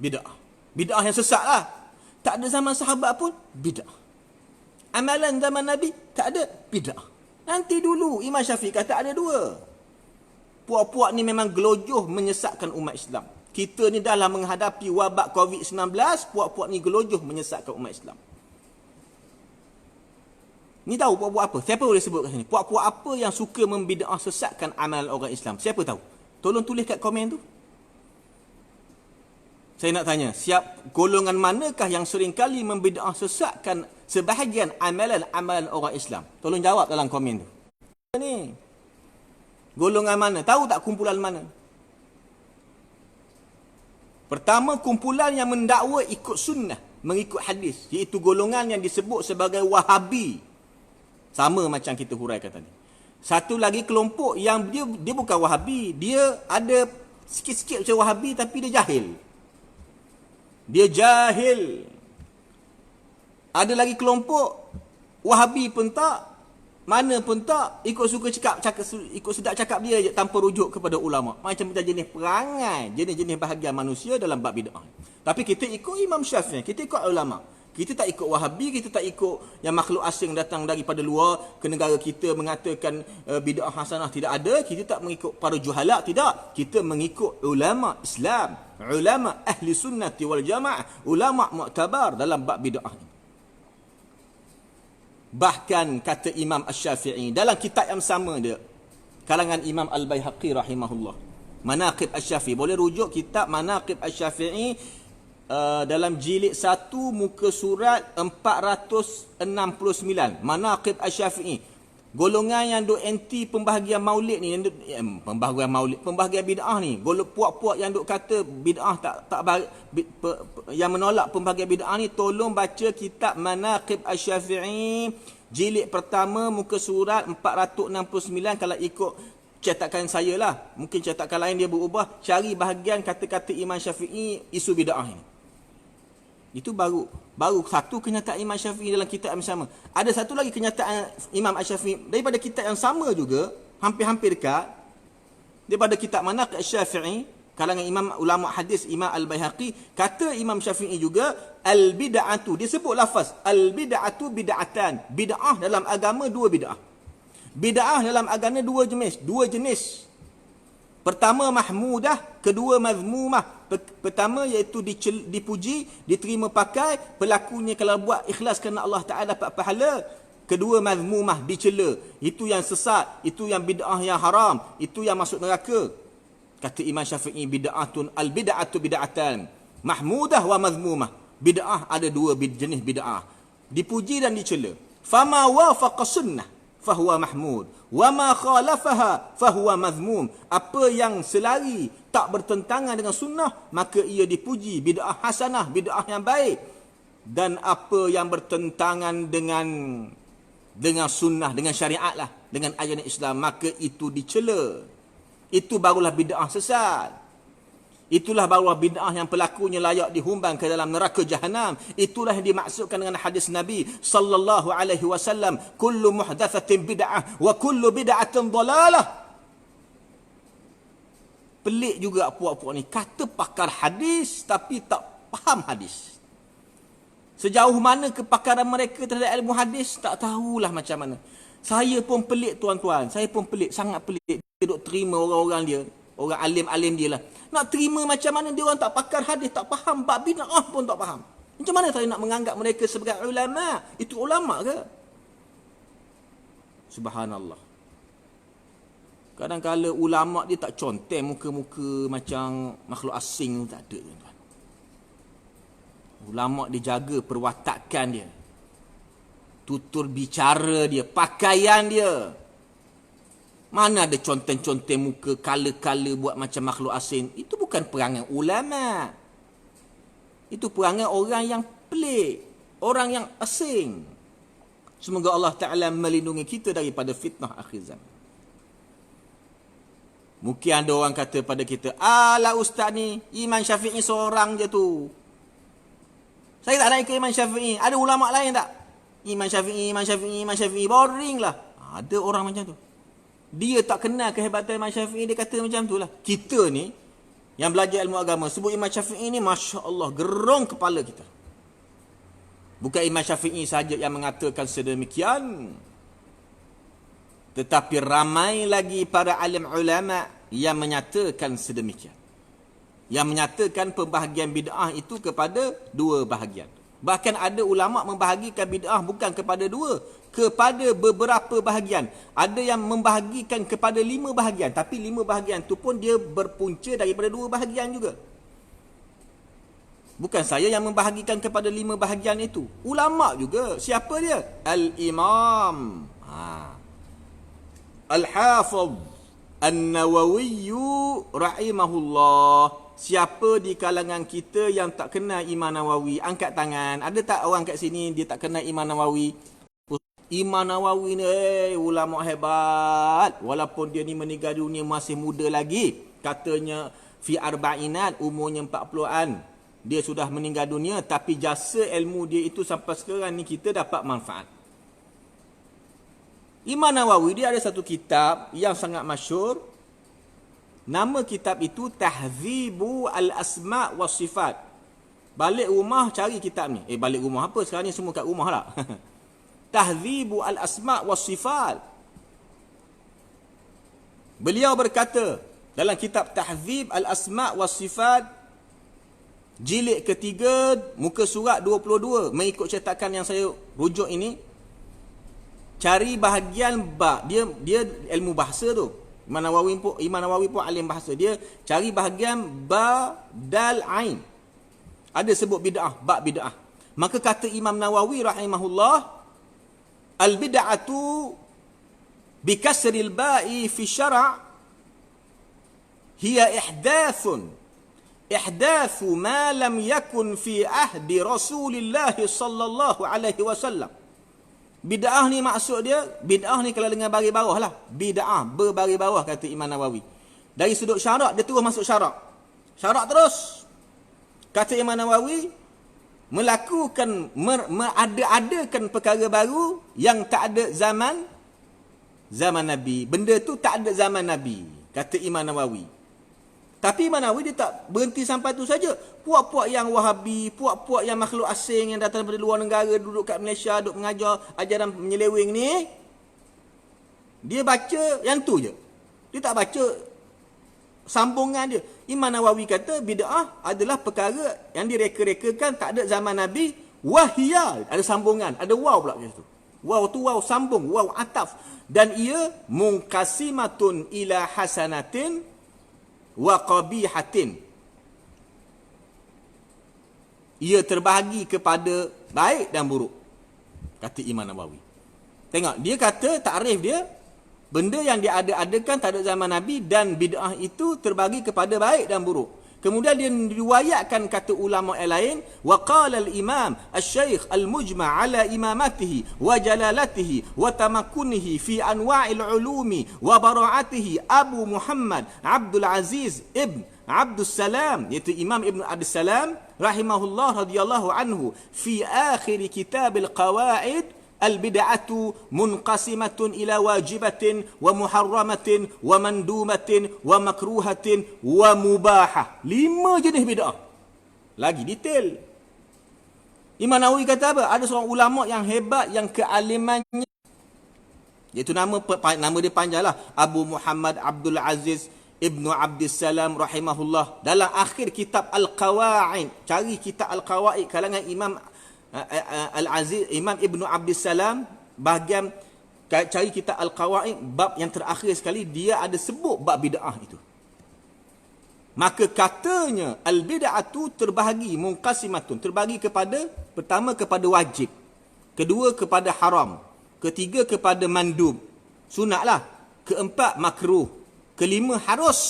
bid'ah. Bid'ah yang sesat lah. Tak ada zaman sahabat pun, bid'ah. Amalan zaman Nabi, tak ada, bid'ah. Nanti dulu, Imam Syafi'i kata ada dua. Puak-puak ni memang gelojoh menyesatkan umat Islam. Kita ni dalam menghadapi wabak COVID-19, puak-puak ni gelojoh menyesatkan umat Islam. Ni tahu puak-puak apa? Siapa boleh sebut kat sini? Puak-puak apa yang suka membid'ah sesatkan amalan orang Islam? Siapa tahu? Tolong tulis kat komen tu. Saya nak tanya, golongan manakah yang seringkali membid'ah sesatkan sebahagian amalan-amalan orang Islam? Tolong jawab dalam komen tu. Ni. Golongan mana? Tahu tak kumpulan mana? Pertama, kumpulan yang mendakwa ikut sunnah, mengikut hadis, iaitu golongan yang disebut sebagai Wahabi. Sama macam kita huraikan tadi. Satu lagi kelompok yang dia bukan Wahabi, dia ada sikit-sikit macam Wahabi tapi dia jahil. Dia jahil. Ada lagi kelompok Wahabi pun tak, mana pun tak, ikut suka ikut sedap cakap dia je tanpa rujuk kepada ulama. Macam jenis perangai, jenis-jenis bahagian manusia dalam bab bid'ah. Tapi kita ikut Imam Syafi'i, kita ikut ulama. Kita tak ikut Wahabi, kita tak ikut yang makhluk asing datang daripada luar ke negara kita mengatakan bid'ah hasanah tidak ada. Kita tak mengikut para juhala, tidak. Kita mengikut ulama Islam, ulama ahli sunnati wal jamaah, ulama mu'tabar dalam bab bid'ah ini. Bahkan kata Imam Asy-Syafi'i dalam kitab yang sama dia, kalangan Imam Al-Baihaqi rahimahullah, Manaqib Asy-Syafi'i, boleh rujuk kitab Manaqib Asy-Syafi'i dalam jilid 1 muka surat 469, Manaqib Asy-Syafi'i. Golongan yang duk anti pembahagian maulid ni, pembahagian bid'ah ni, puak-puak yang duk kata bid'ah yang menolak pembahagian bid'ah ni, tolong baca kitab Manaqib Asy-Syafi'i jilid pertama muka surat 469 kalau ikut cetakan saya lah. Mungkin cetakan lain dia berubah. Cari bahagian kata-kata Imam Syafi'i isu bid'ah ini. Itu baru satu kenyataan Imam Syafi'i dalam kitab yang sama. Ada satu lagi kenyataan Imam Asy-Syafi'i daripada kitab yang sama juga, hampir-hampir dekat, daripada kitab Manaqib Asy-Syafi'i, kalangan imam ulama hadis Imam Al-Baihaqi. Kata Imam Syafi'i juga, al-bid'atu, dia sebut lafaz al-bid'atu bid'atan. Bid'ah dalam agama dua bid'ah. Bid'ah dalam agama dua jenis. Pertama mahmudah, kedua mazmumah. Pertama iaitu dipuji, diterima pakai, pelakunya kalau buat ikhlas kerana Allah Ta'ala dapat pahala. Kedua mazmumah, dicela. Itu yang sesat, itu yang bid'ah yang haram, itu yang masuk neraka. Kata Imam Syafi'i, al-bid'atu bid'atan, mahmudah wa mazmumah. Bid'ah ada dua jenis bid'ah, dipuji dan dicela. Fama wafaqa sunnah fahuwa mahmud, wa ma khalafaha fahuwa mazmum. Apa yang selari, tak bertentangan dengan sunnah, maka ia dipuji, bid'ah hasanah, bid'ah yang baik. Dan apa yang bertentangan dengan sunnah, dengan syariat lah, dengan ajaran Islam, maka itu dicela. Itu barulah bid'ah sesat. Itulah barulah bid'ah yang pelakunya layak dihumbang ke dalam neraka jahanam. Itulah yang dimaksudkan dengan hadis Nabi sallallahu alaihi wasallam, kullu muhdatsatin bid'ah wa kullu bid'atin dhalalah. Pelik juga puak-puak ni, kata pakar hadis tapi tak faham hadis. Sejauh mana kepakaran mereka terhadap ilmu hadis, tak tahulah macam mana. Saya pun pelik tuan-tuan, saya pun pelik, sangat pelik. Dia duk terima orang-orang dia, orang alim-alim dia lah. Nak terima macam mana dia orang tak pakar hadis, tak faham, bab bid'ah pun tak faham. Macam mana saya nak menganggap mereka sebagai ulama? Itu ulama ke? Subhanallah. Kadang-kadang ulama dia tak conteng muka-muka macam makhluk asing, tak ada tuan-tuan. Ulama dia jaga perwatakan dia, tutur bicara dia, pakaian dia. Mana ada conteng-conteng muka, kala-kala buat macam makhluk asing. Itu bukan perangai ulama. Itu perangai orang yang pelik, orang yang asing. Semoga Allah Ta'ala melindungi kita daripada fitnah akhir zaman. Mungkin ada orang kata pada kita, alah ustaz ni, Imam Syafi'i seorang je tu. Saya tak nak ikut Imam Syafi'i. Ada ulama' lain tak? Imam Syafi'i, boring lah. Ada orang macam tu. Dia tak kenal kehebatan Imam Syafi'i, dia kata macam tu lah. Kita ni, yang belajar ilmu agama, sebut Imam Syafi'i ni, Masya Allah, gerong kepala kita. Bukan Imam Syafi'i saja yang mengatakan sedemikian. Tetapi ramai lagi para alim ulama yang menyatakan sedemikian. Yang menyatakan pembahagian bid'ah itu kepada dua bahagian. Bahkan ada ulama membahagikan bid'ah bukan kepada dua, kepada beberapa bahagian. Ada yang membahagikan kepada 5 bahagian. Tapi 5 bahagian itu pun dia berpunca daripada 2 bahagian juga. Bukan saya yang membahagikan kepada 5 bahagian itu. Ulama juga. Siapa dia? Al-Imam Al-Hafidh An-Nawawi rahimahullah. Siapa di kalangan kita yang tak kenal Imam Nawawi? Angkat tangan. Ada tak orang kat sini dia tak kenal Imam Nawawi? Imam Nawawi ni ulama hebat. Walaupun dia ni meninggal dunia masih muda lagi. Katanya fi arba'inat, umurnya 40-an. Dia sudah meninggal dunia, tapi jasa ilmu dia itu sampai sekarang ni kita dapat manfaat. Imam Nawawi dia ada satu kitab yang sangat masyhur. Nama kitab itu Tahzibu Al-Asma' was Sifat. Balik rumah cari kitab ni. Balik rumah apa? Sekarang ni semua kat rumah lah. Tahzibu Al-Asma' was Sifat. Beliau berkata dalam kitab Tahzib Al-Asma' was Sifat, jilid ketiga, muka surat 22, mengikut cetakan yang saya rujuk ini, cari bahagian ba. Dia ilmu bahasa tu. Imam Nawawi pun alim bahasa. Dia cari bahagian ba, dal, ain. Ada sebut bid'ah, bab bid'ah. Maka kata Imam Nawawi rahimahullah, al-bid'atu bi kasril ba'i fi syara' hiya ihdatsu ma lam yakun fi ahdi Rasulillah sallallahu alaihi wasallam. Bid'ah ni maksud dia, bid'ah ni kalau dengan baris bawah lah. Bid'ah, berbaris bawah kata Imam Nawawi. Dari sudut syarak, dia terus masuk syarak. Syarak terus. Kata Imam Nawawi, melakukan, ada-adakan perkara baru yang tak ada zaman Nabi. Benda tu tak ada zaman Nabi, kata Imam Nawawi. Tapi Imam Nawawi dia tak berhenti sampai tu saja. Puak-puak yang Wahabi, puak-puak yang makhluk asing yang datang daripada luar negara, duduk kat Malaysia, duduk mengajar ajaran menyeleweng ni, Dia baca yang tu je. Dia tak baca sambungan dia. Imam Nawawi kata bid'ah adalah perkara yang direka-rekakan tak ada zaman Nabi. Wahiyal, ada sambungan, ada waw pula kat situ. Waw tu waw sambung, waw ataf. Dan ia munqasimatun ila hasanatin wa qabihatin. Ia terbahagi kepada baik dan buruk, kata Imam Nawawi. Tengok, dia kata takrif dia, benda yang diada-adakan tak ada zaman Nabi dan bid'ah itu terbagi kepada baik dan buruk. Kemudian dia riwayatkan kata ulama yang lain, wa qala al-imam asy-syaikh al-mujma' ala imamatihi wa jalalatihi wa tamakkunihi fi anwa'il ulumi wa bara'atihi Abu Muhammad Abdul Aziz ibn Abdus Salam, iaitu Imam Ibn Abdus Salam rahimahullah radhiyallahu anhu, fi akhir kitab al-qawaid al-bid'atu munqasimatun ila wajibatin wa muharramatin wa mandumatin wa makruhatin wa mubahah. 5 jenis bid'ah. Lagi detail. Imam Nawawi kata apa? Ada seorang ulama yang hebat, yang kealimannya, iaitu nama dia panjanglah, Abu Muhammad Abdul Aziz Ibnu Abdus Salam rahimahullah. Dalam akhir kitab Al-Qawaid, cari kitab Al-Qawaid kalangan Imam Al-Aziz, Imam Ibnu Abdus Salam, bahagian cari kitab Al-Qawaid, bab yang terakhir sekali, dia ada sebut bab bid'ah itu. Maka katanya al-bid'atu terbahagi, munqasimatun, terbagi kepada, pertama kepada wajib, kedua kepada haram, ketiga kepada mandub, sunatlah, keempat makruh, kelima harus.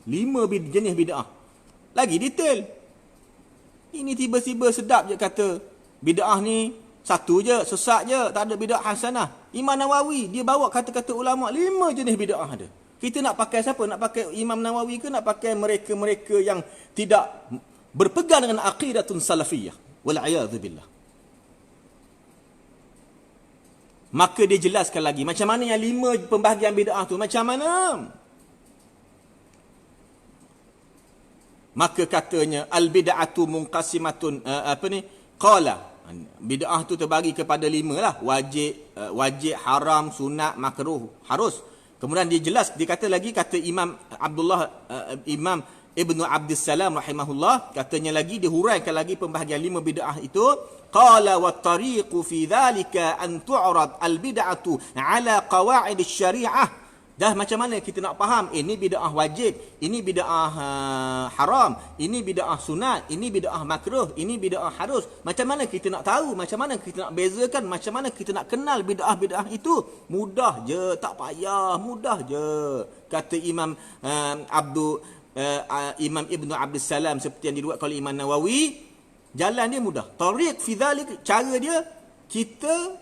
5 jenis bid'ah. Lagi detail. Ini tiba-tiba sedap je kata bid'ah ni satu je, sesat je, tak ada bid'ah hasanah. Imam Nawawi dia bawa kata-kata ulama, 5 jenis bid'ah ada. Kita nak pakai siapa? Nak pakai Imam Nawawi ke nak pakai mereka-mereka yang tidak berpegang dengan aqidatun salafiyah? Wal'iyadzu billah. Maka dia jelaskan lagi macam mana yang 5 pembahagian bid'ah tu, macam mana? Maka katanya al-bid'atu munqasimatun, qala, bid'ah tu terbagi kepada 5 lah. Wajib, haram, sunat, makruh, harus. Kemudian dia jelas, dia kata lagi, kata Imam Imam Ibnu Abdus Salam rahimahullah, katanya lagi, dia huraikan lagi pembahagian 5 bid'ah itu. Qala wa tariqu fi dhalika an tu'rad al-bid'atu ala qawaid asy-syari'ah. Dah macam mana kita nak faham, ini bid'ah wajib, ini bid'ah haram, ini bid'ah sunat, ini bid'ah makruh, ini bid'ah harus. Macam mana kita nak tahu, macam mana kita nak bezakan, macam mana kita nak kenal bid'ah-bid'ah itu? Mudah je, tak payah, mudah je. Kata Imam Imam Ibnu Abdus Salam, seperti yang diriwayatkan oleh Imam Nawawi, jalan dia mudah. Tariq fi dhalik, cara dia, kita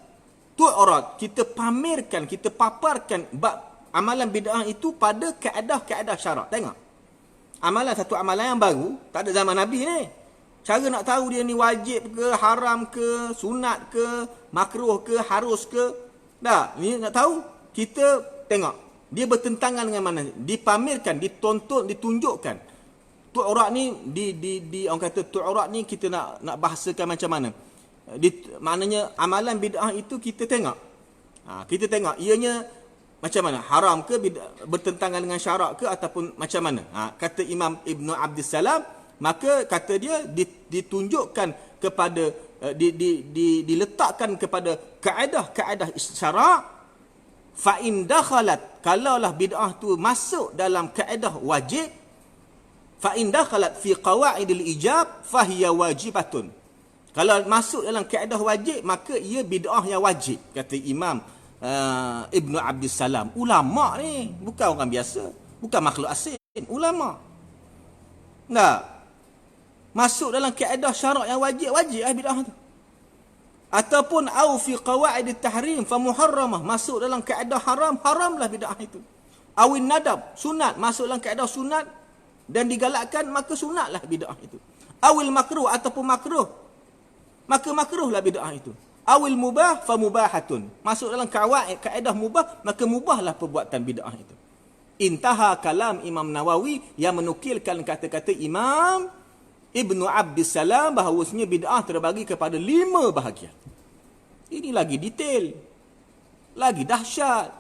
tu'rad, kita pamerkan, kita paparkan amalan bid'ah itu pada kaedah-kaedah syarak. Tengok. Amalan, satu amalan yang baru, tak ada zaman Nabi ni. Cara nak tahu dia ni wajib ke, haram ke, sunat ke, makruh ke, harus ke. Dah, ni nak tahu, kita tengok. Dia bertentangan dengan mana? Dipamerkan, ditonton, ditunjukkan. Tu'rad ni, orang kata tu'rad ni kita nak bahasakan macam mana? Maknanya amalan bid'ah itu kita tengok. Kita tengok, ianya macam mana? Haram ke, bertentangan dengan syarak ke, ataupun macam mana? Kata Imam Ibnu Abdus Salam, maka kata dia ditunjukkan kepada, diletakkan kepada kaedah-kaedah syarak. Fa in dakhalat, kalaulah bid'ah tu masuk dalam kaedah wajib, fa in dakhalat fi qawaidil ijab fahiya wajibatun. Kalau masuk dalam kaedah wajib, maka ia bid'ah yang wajib, kata Imam Ibnu Abdus Salam. Ulama ni bukan orang biasa, bukan makhluk asing, ulama. Tak masuk dalam kaedah syarak yang wajib bid'ah tu. Ataupun au fi qawaid at-tahrim fa muharramah, masuk dalam kaedah haramlah bid'ah itu. Awin nadab, sunat, masuk dalam kaedah sunat dan digalakkan, maka sunatlah bid'ah itu. Awil makruh, ataupun makruh, maka makruhlah bid'ah itu. Awil mubah fa mubahatun, masuk dalam kaedah mubah, maka mubahlah perbuatan bid'ah itu. Intaha kalam Imam Nawawi yang menukilkan kata-kata Imam Ibnu Abdus Salam bahawasanya bid'ah terbagi kepada 5 bahagian. Ini lagi detail, lagi dahsyat.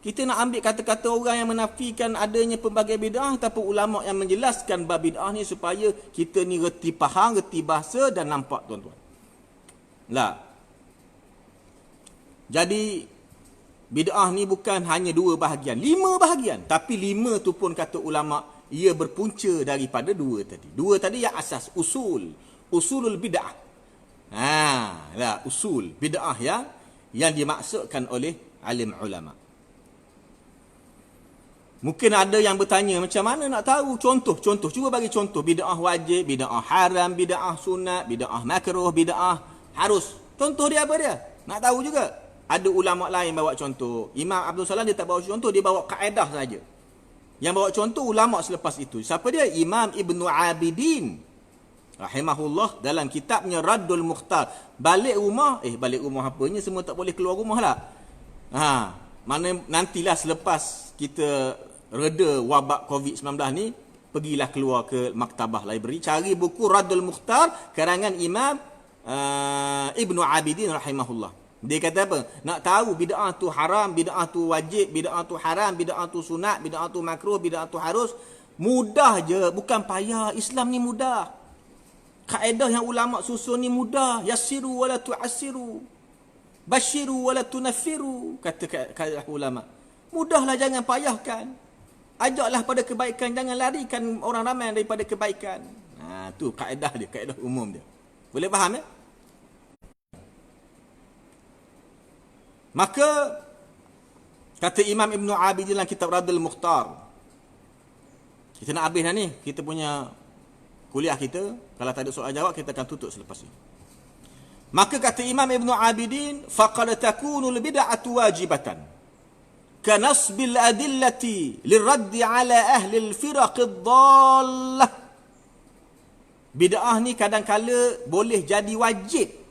Kita nak ambil kata-kata orang yang menafikan adanya pelbagai bid'ah, tapi ulama yang menjelaskan bab bid'ah ni supaya kita ni reti faham, reti bahasa dan nampak tuan-tuan. Lah. Jadi bid'ah ni bukan hanya 2 bahagian, 5 bahagian. Tapi 5 tu pun kata ulama ia berpunca daripada 2 tadi. 2 tadi yang asas, usulul bid'ah. Lah usul bid'ah yang dimaksudkan oleh alim ulama. Mungkin ada yang bertanya, macam mana nak tahu contoh? Cuba bagi contoh. Bid'ah wajib, bid'ah haram, bid'ah sunat, bid'ah makruh, bid'ah harus. Contoh dia apa dia? Nak tahu juga. Ada ulama lain bawa contoh. Imam Abdul Salam dia tak bawa contoh, dia bawa kaedah saja. Yang bawa contoh ulama selepas itu. Siapa dia? Imam Ibnu Abidin rahimahullah dalam kitabnya Raddul Mukhtar. Balik rumah apanya, semua tak boleh keluar rumah lah. Mana nantilah selepas kita reda wabak COVID-19 ni, pergilah keluar ke maktabah library, cari buku Raddul Mukhtar karangan Imam Ibnu Abidin rahimahullah. Dia kata apa? Nak tahu bid'ah tu haram, bid'ah tu wajib, bid'ah tu haram, bid'ah tu sunat, bid'ah tu makruh, bid'ah tu harus. Mudah je, bukan payah. Islam ni mudah. Kaedah yang ulama susun ni mudah. Yassiru wala tu'assiru, basyiru wala tunaffiru, kata ulama. Mudahlah, jangan payahkan. Ajaklah pada kebaikan, jangan larikan orang ramai daripada kebaikan. Tu kaedah dia, kaedah umum dia. Boleh faham ya? Maka kata Imam Ibnu Abidin dalam kitab Raddul Mukhtar. Kita nak habis dah ni, kita punya kuliah kita. Kalau tak ada soal jawab, kita akan tutup selepas ini. Maka kata Imam Ibnu Abidin, faqad takunu al-bid'atu wajibatan kanasbil adillati liraddi ala ahli al-firaq ad-dallah. Bid'ah ni kadang-kala boleh jadi wajib.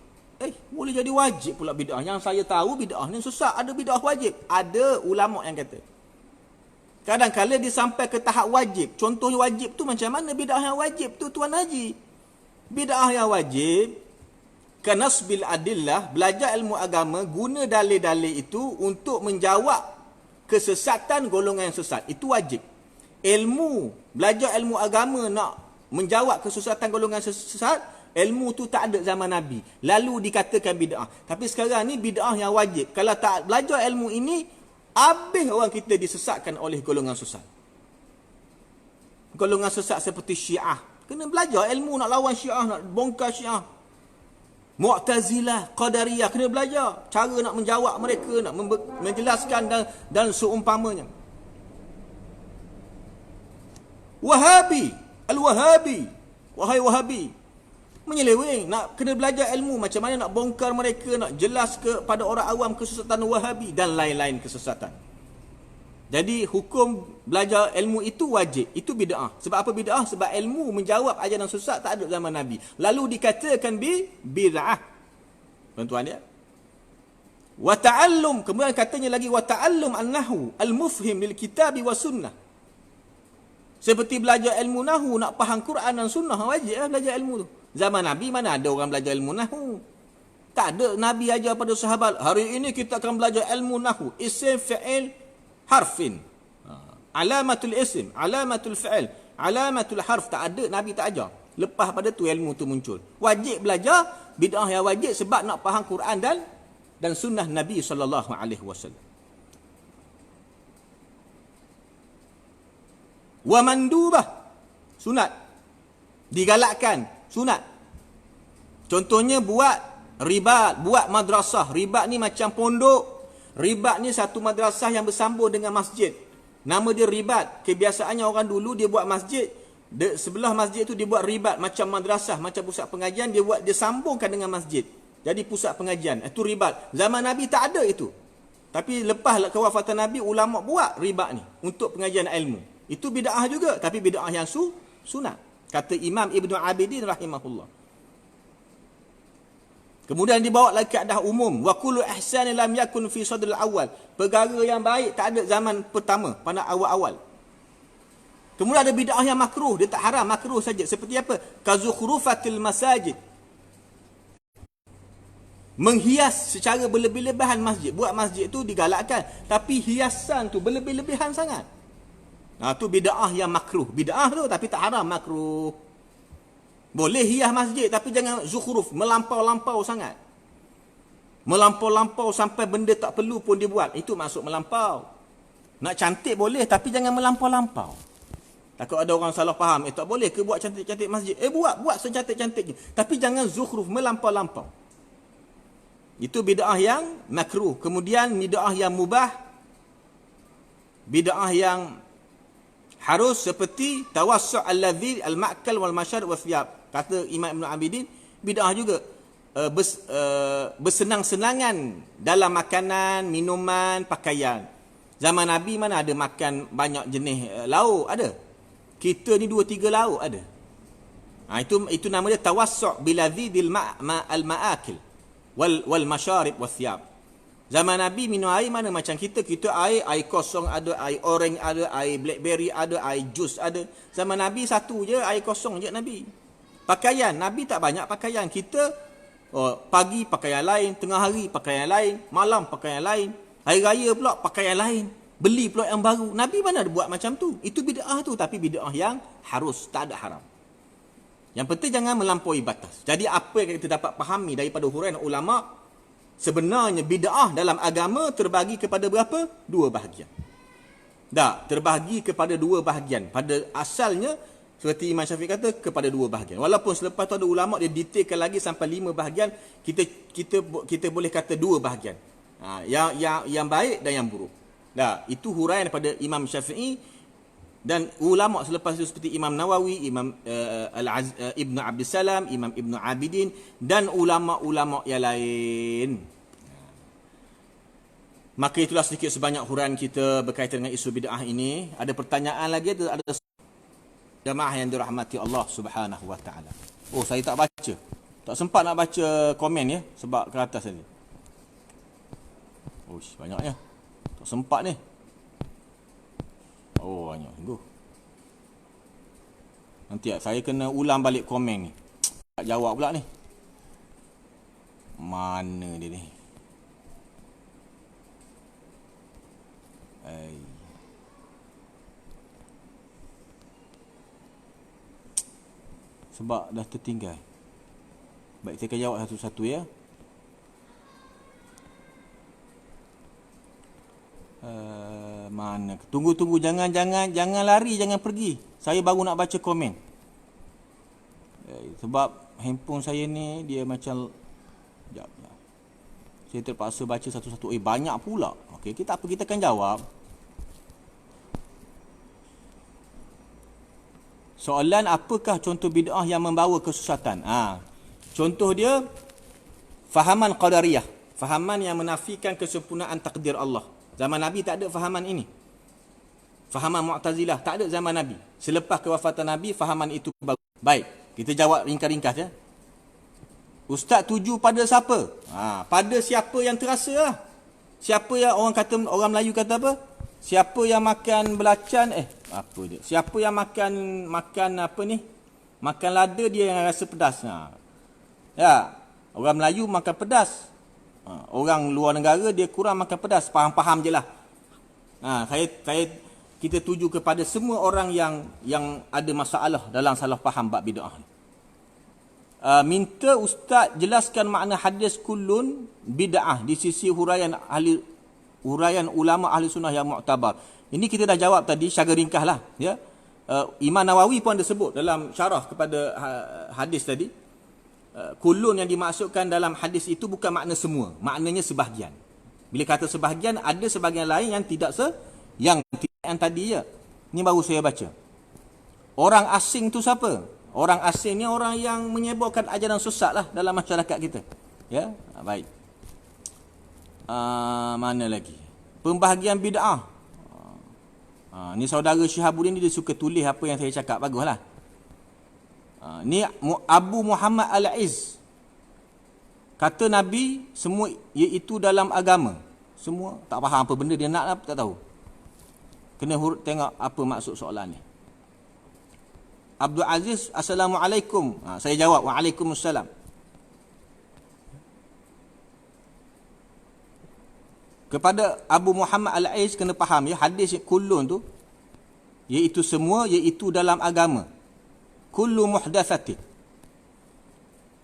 Boleh jadi wajib pula bid'ah. Yang saya tahu bid'ah ni susah. Ada bid'ah wajib. Ada ulama yang kata. Kadang-kala dia sampai ke tahap wajib. Contohnya wajib tu macam mana bid'ah yang wajib tu, Tuan Haji? Bid'ah yang wajib, kanasbil adillah, belajar ilmu agama, guna dalil-dalil itu untuk menjawab kesesatan golongan yang sesat. Itu wajib. Belajar ilmu agama nak menjawab kesesatan golongan sesat, ilmu tu tak ada zaman Nabi. Lalu dikatakan bid'ah. Tapi sekarang ni bid'ah yang wajib. Kalau tak belajar ilmu ini, habis orang kita disesatkan oleh golongan sesat. Golongan sesat seperti Syiah. Kena belajar ilmu nak lawan Syiah, nak bongkar Syiah. Mu'tazilah, Qadariyah, kena belajar cara nak menjawab mereka, nak menjelaskan dan seumpamanya. Wahabi, Al-Wahabi, wahai Wahabi, menyeleweng, nak kena belajar ilmu macam mana nak bongkar mereka, nak jelas kepada orang awam kesesatan Wahabi dan lain-lain kesesatan. Jadi hukum belajar ilmu itu wajib. Itu bid'ah. Sebab apa bid'ah? Sebab ilmu menjawab ajaran sesat tak ada zaman Nabi. Lalu dikatakan bid'ah. Tuan-tuan ya. Wa ta'allum, kemudian katanya lagi wa ta'allum an-nahwu al-mufhim lil kitabi wa sunnah. Seperti belajar ilmu nahwu, nak faham Quran dan sunnah, wajib belajar ilmu tu. Zaman Nabi mana ada orang belajar ilmu nahwu? Tak ada. Nabi ajar pada sahabat, hari ini kita akan belajar ilmu nahwu, isim, fi'il, harfin. Alamatul isim, alamatul fi'il, alamatul harf. Tak ada, Nabi tak ajar. Lepas pada tu ilmu tu muncul. Wajib belajar, bid'ah yang wajib sebab nak faham Quran dan sunnah Nabi SAW. Wa mandubah, sunat, digalakkan, sunat. Contohnya buat ribat, buat madrasah. Ribat ni macam pondok. Ribat ni satu madrasah yang bersambung dengan masjid. Nama dia ribat. Kebiasaannya orang dulu dia buat masjid, sebelah masjid tu dia buat ribat macam madrasah, macam pusat pengajian, dia sambungkan dengan masjid. Jadi pusat pengajian. Itu ribat. Zaman Nabi tak ada itu. Tapi lepas kewafatan Nabi, ulama buat ribat ni untuk pengajian ilmu. Itu bid'ah juga, tapi bid'ah yang sunat. Kata Imam Ibnu Abidin rahimahullah. Kemudian dibawa lagi keadaan umum. Wa kullu ihsan lam yakun fi sadril awal. Perkara yang baik tak ada zaman pertama, pada awal-awal. Kemudian ada bid'ah yang makruh, dia tak haram, makruh saja. Seperti apa? Kazukhrufatil masajid. Menghias secara berlebih-lebihan masjid. Buat masjid tu digalakkan, tapi hiasan tu berlebih-lebihan sangat. Tu bid'ah yang makruh. Bid'ah tu tapi tak haram, makruh. Boleh hias masjid tapi jangan zukhruf, melampau-lampau sangat. Melampau-lampau sampai benda tak perlu pun dibuat. Itu masuk melampau. Nak cantik boleh tapi jangan melampau-lampau. Takut ada orang salah faham. Tak boleh ke buat cantik-cantik masjid? Buat secantik-cantiknya. Tapi jangan zukhruf, melampau-lampau. Itu bid'ah yang makruh. Kemudian bid'ah yang mubah. Bid'ah yang harus seperti tawassu' alladhi al-ma'kal wal mashar wa thiyab. Kata Imam Ibn Abidin, bid'ah juga bersenang-senangan dalam makanan, minuman, pakaian. Zaman Nabi mana ada makan banyak jenis lauk? Ada. Kita ni 2-3 lauk ada. Itu nama dia tawassu' biladzidil al-ma'akil wal masharib wa thiyab. Zaman Nabi minum air mana macam kita air kosong ada, air orange ada, air blackberry ada, air jus ada. Zaman Nabi satu je, air kosong je Nabi. Pakaian, Nabi tak banyak pakaian. Kita pagi pakaian lain, tengah hari pakaian lain, malam pakaian lain, hari raya pula pakaian lain, beli pula yang baru. Nabi mana ada buat macam tu? Itu bid'ah tu, tapi bid'ah yang harus, tak ada haram. Yang penting jangan melampaui batas. Jadi apa yang kita dapat fahami daripada huraian ulama, sebenarnya bid'ah dalam agama terbagi kepada berapa? 2 bahagian. Terbagi kepada 2 bahagian. Pada asalnya, seperti Imam Syafi'i kata, kepada 2 bahagian. Walaupun selepas tu ada ulama' dia detailkan lagi sampai 5 bahagian, kita boleh kata 2 bahagian. Yang baik dan yang buruk. Itu huraian daripada Imam Syafi'i. Dan ulama' selepas itu seperti Imam Nawawi, Imam Ibn Abdul Salam, Imam Ibn Abidin, dan ulama'-ulama' yang lain. Maka itulah sedikit sebanyak huraian kita berkaitan dengan isu bid'ah ini. Ada pertanyaan lagi? Ada jemaah yang dirahmati Allah Subhanahu wa taala. Saya tak baca. Tak sempat nak baca komen ya sebab ke atas tadi. Banyaknya. Tak sempat ni. Banyak sungguh. Nanti saya kena ulang balik komen ni. Tak jawab pula ni. Mana dia ni? Sebab dah tertinggal. Baik, saya akan jawab satu-satu ya. Mana? Tunggu, jangan lari, jangan pergi. Saya baru nak baca komen. Sebab handphone saya ni dia macam sekejap. Saya terpaksa baca satu-satu. Banyak pula. Okey, kita akan jawab. Soalan, apakah contoh bid'ah yang membawa kesesatan? Contoh dia fahaman qadariyah, fahaman yang menafikan kesempurnaan takdir Allah. Zaman Nabi tak ada fahaman ini. Fahaman Mu'tazilah tak ada zaman Nabi. Selepas kewafatan Nabi, fahaman itu baru. Baik, kita jawab ringkas-ringkas ya. Ustaz tuju pada siapa? Pada siapa yang terasa lah. Siapa yang orang Melayu kata apa? Siapa yang makan belacan, apa dia? Siapa yang makan apa ni? Makan lada dia yang rasa pedas. Ya, orang Melayu makan pedas. Orang luar negara dia kurang makan pedas. Faham je lah. Kita tuju kepada semua orang yang ada masalah dalam salah faham bab bid'ah. Minta ustaz jelaskan makna hadis kullun bid'ah di sisi huraian ulama ahli sunnah yang mu'tabar. Ini kita dah jawab tadi secara ringkas lah ya. Imam Nawawi pun ada sebut dalam syarah kepada hadis tadi. Kullun yang dimaksudkan dalam hadis itu bukan makna semua, maknanya sebahagian. Bila kata sebahagian, ada sebahagian lain yang tidak yang tadi ya. Ini baru saya baca. Orang asing tu siapa? Orang asing ni orang yang menyebarkan ajaran sesat lah dalam masyarakat kita. Ya, baik. Mana lagi? Pembahagian bid'ah. Ni saudara Syihabuddin dia suka tulis apa yang saya cakap, baguslah. Ni Abu Muhammad Al-Izz. Kata Nabi semua iaitu dalam agama. Semua tak faham apa benda dia nak, tak tahu. Kena tengok apa maksud soalan ni. Abdul Aziz, Assalamualaikum. Saya jawab, Waalaikumsalam. kepada Abu Muhammad Al-Aiz kena faham ya, hadis kullun tu iaitu semua, iaitu dalam agama. Kullu muhdatsatin.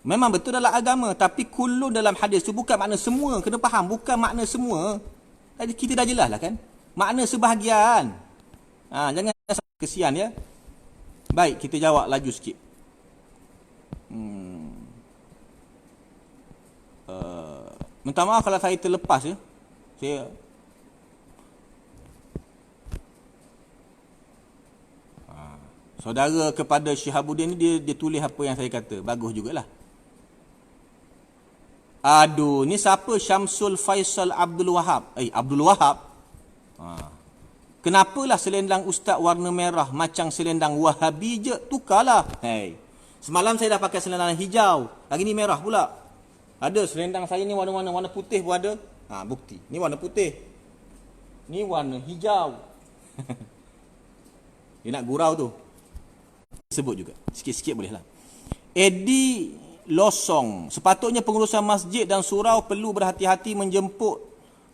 Memang betul dalam agama, tapi kullun dalam hadis tu bukan makna semua, kena faham, bukan makna semua. Jadi kita dah jelas lah kan, makna sebahagian. Jangan kesian ya. Baik, kita jawab laju sikit. Minta maaf kalau saya terlepas ya. Saudara kepada Syihabuddin ni dia tulis apa yang saya kata. Bagus jugalah. Aduh, ni siapa? Syamsul Faisal Abdul Wahab. Abdul Wahab. Kenapalah selendang ustaz warna merah macam selendang Wahabi je? Tukarlah. Semalam saya dah pakai selendang hijau. Hari ni merah pula. Ada selendang saya ni warna-warna, warna putih pun ada. Bukti. Ni warna putih. Ni warna hijau. Dia nak gurau tu. Sebut juga. Sikit-sikit boleh lah. Edi Losong. Sepatutnya pengurusan masjid dan surau perlu berhati-hati menjemput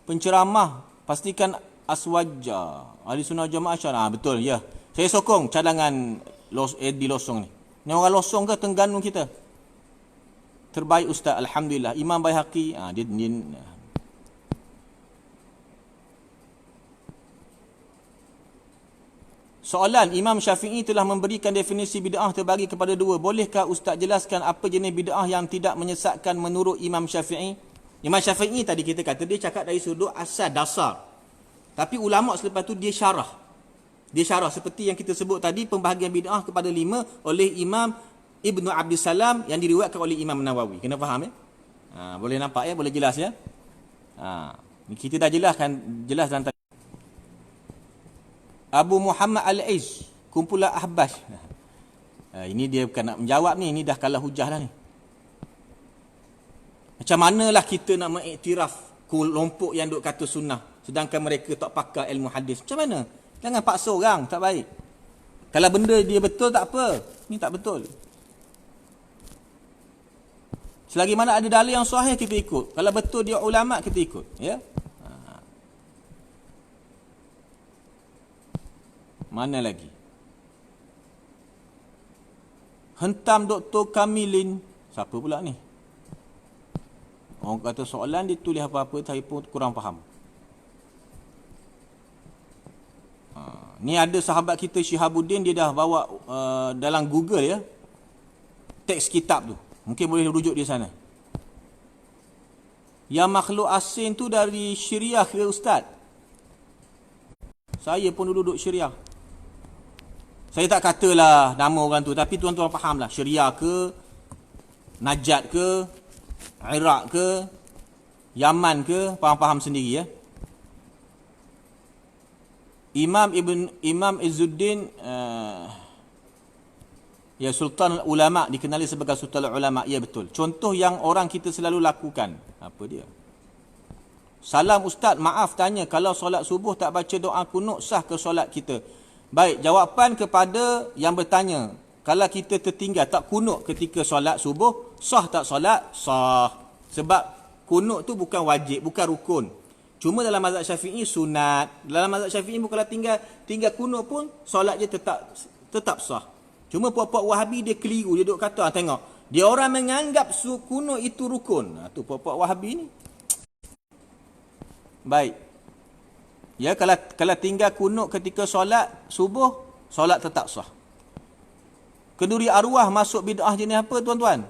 penceramah. Pastikan aswaja. Ahli Sunnah Jamaah Syarah. Betul, ya. Saya sokong cadangan Edi Losong ni. Ni orang Losong ke Terengganu kita? Terbaik Ustaz. Alhamdulillah. Imam Baihaqi. Dia soalan, Imam Syafi'i telah memberikan definisi bid'ah terbagi kepada dua. Bolehkah Ustaz jelaskan apa jenis bid'ah yang tidak menyesatkan menurut Imam Syafi'i? Imam Syafi'i tadi kita kata, dia cakap dari sudut asal dasar. Tapi ulama' selepas tu dia syarah. Dia syarah seperti yang kita sebut tadi, pembahagian bid'ah kepada 5 oleh Imam Ibnu Abdus Salam yang diriwayatkan oleh Imam Nawawi. Kena faham ya? Boleh nampak ya? Boleh jelas ya? Kita dah jelas dalam tadi. Abu Muhammad Al-Aiz, kumpulan Ahbas. Ini dia bukan nak menjawab ni, ini dah kalah hujah lah ni. Macam manalah kita nak mengiktiraf kelompok yang duk kata sunnah, sedangkan mereka tak pakar ilmu hadis. Macam mana? Jangan paksa orang, tak baik. Kalau benda dia betul tak apa, ni tak betul. Selagi mana ada dalil yang sahih kita ikut. Kalau betul dia ulama kita ikut, ya. Mana lagi? Hentam Dr. Kamilin. Siapa pula ni? Orang kata soalan dia tulis apa-apa, saya pun kurang faham. Ni ada sahabat kita Syihabuddin, dia dah bawa dalam Google ya, teks kitab tu. Mungkin boleh rujuk di sana. Yang makhluk asing tu dari Syriah ke Ustaz? Saya pun duduk Syriah. Saya tak katalah nama orang tu, tapi tuan-tuan fahamlah. Syria ke, Najat ke, Iraq ke, Yaman ke, faham-faham sendiri ya. Imam Izzuddin ya, Sultan Ulama, dikenali sebagai Sultan Ulama. Ya betul. Contoh yang orang kita selalu lakukan. Apa dia? Salam Ustaz, maaf tanya, kalau solat subuh tak baca doa kunut, sah ke solat kita? Baik, jawapan kepada yang bertanya, kalau kita tertinggal tak kunut ketika solat subuh, sah tak solat? Sah. Sebab kunut tu bukan wajib, bukan rukun. Cuma dalam mazhab Syafi'i sunat. Dalam mazhab Syafi'i pun kalau tinggal kunut pun solat dia tetap sah. Cuma puak-puak Wahabi dia keliru, dia duk kata, tengok, dia orang menganggap kunut itu rukun. Tu puak-puak Wahabi ni. Baik. Ya, kalau tinggal kunut ketika solat subuh, solat tetap sah. Kenduri arwah masuk bid'ah jenis apa tuan-tuan?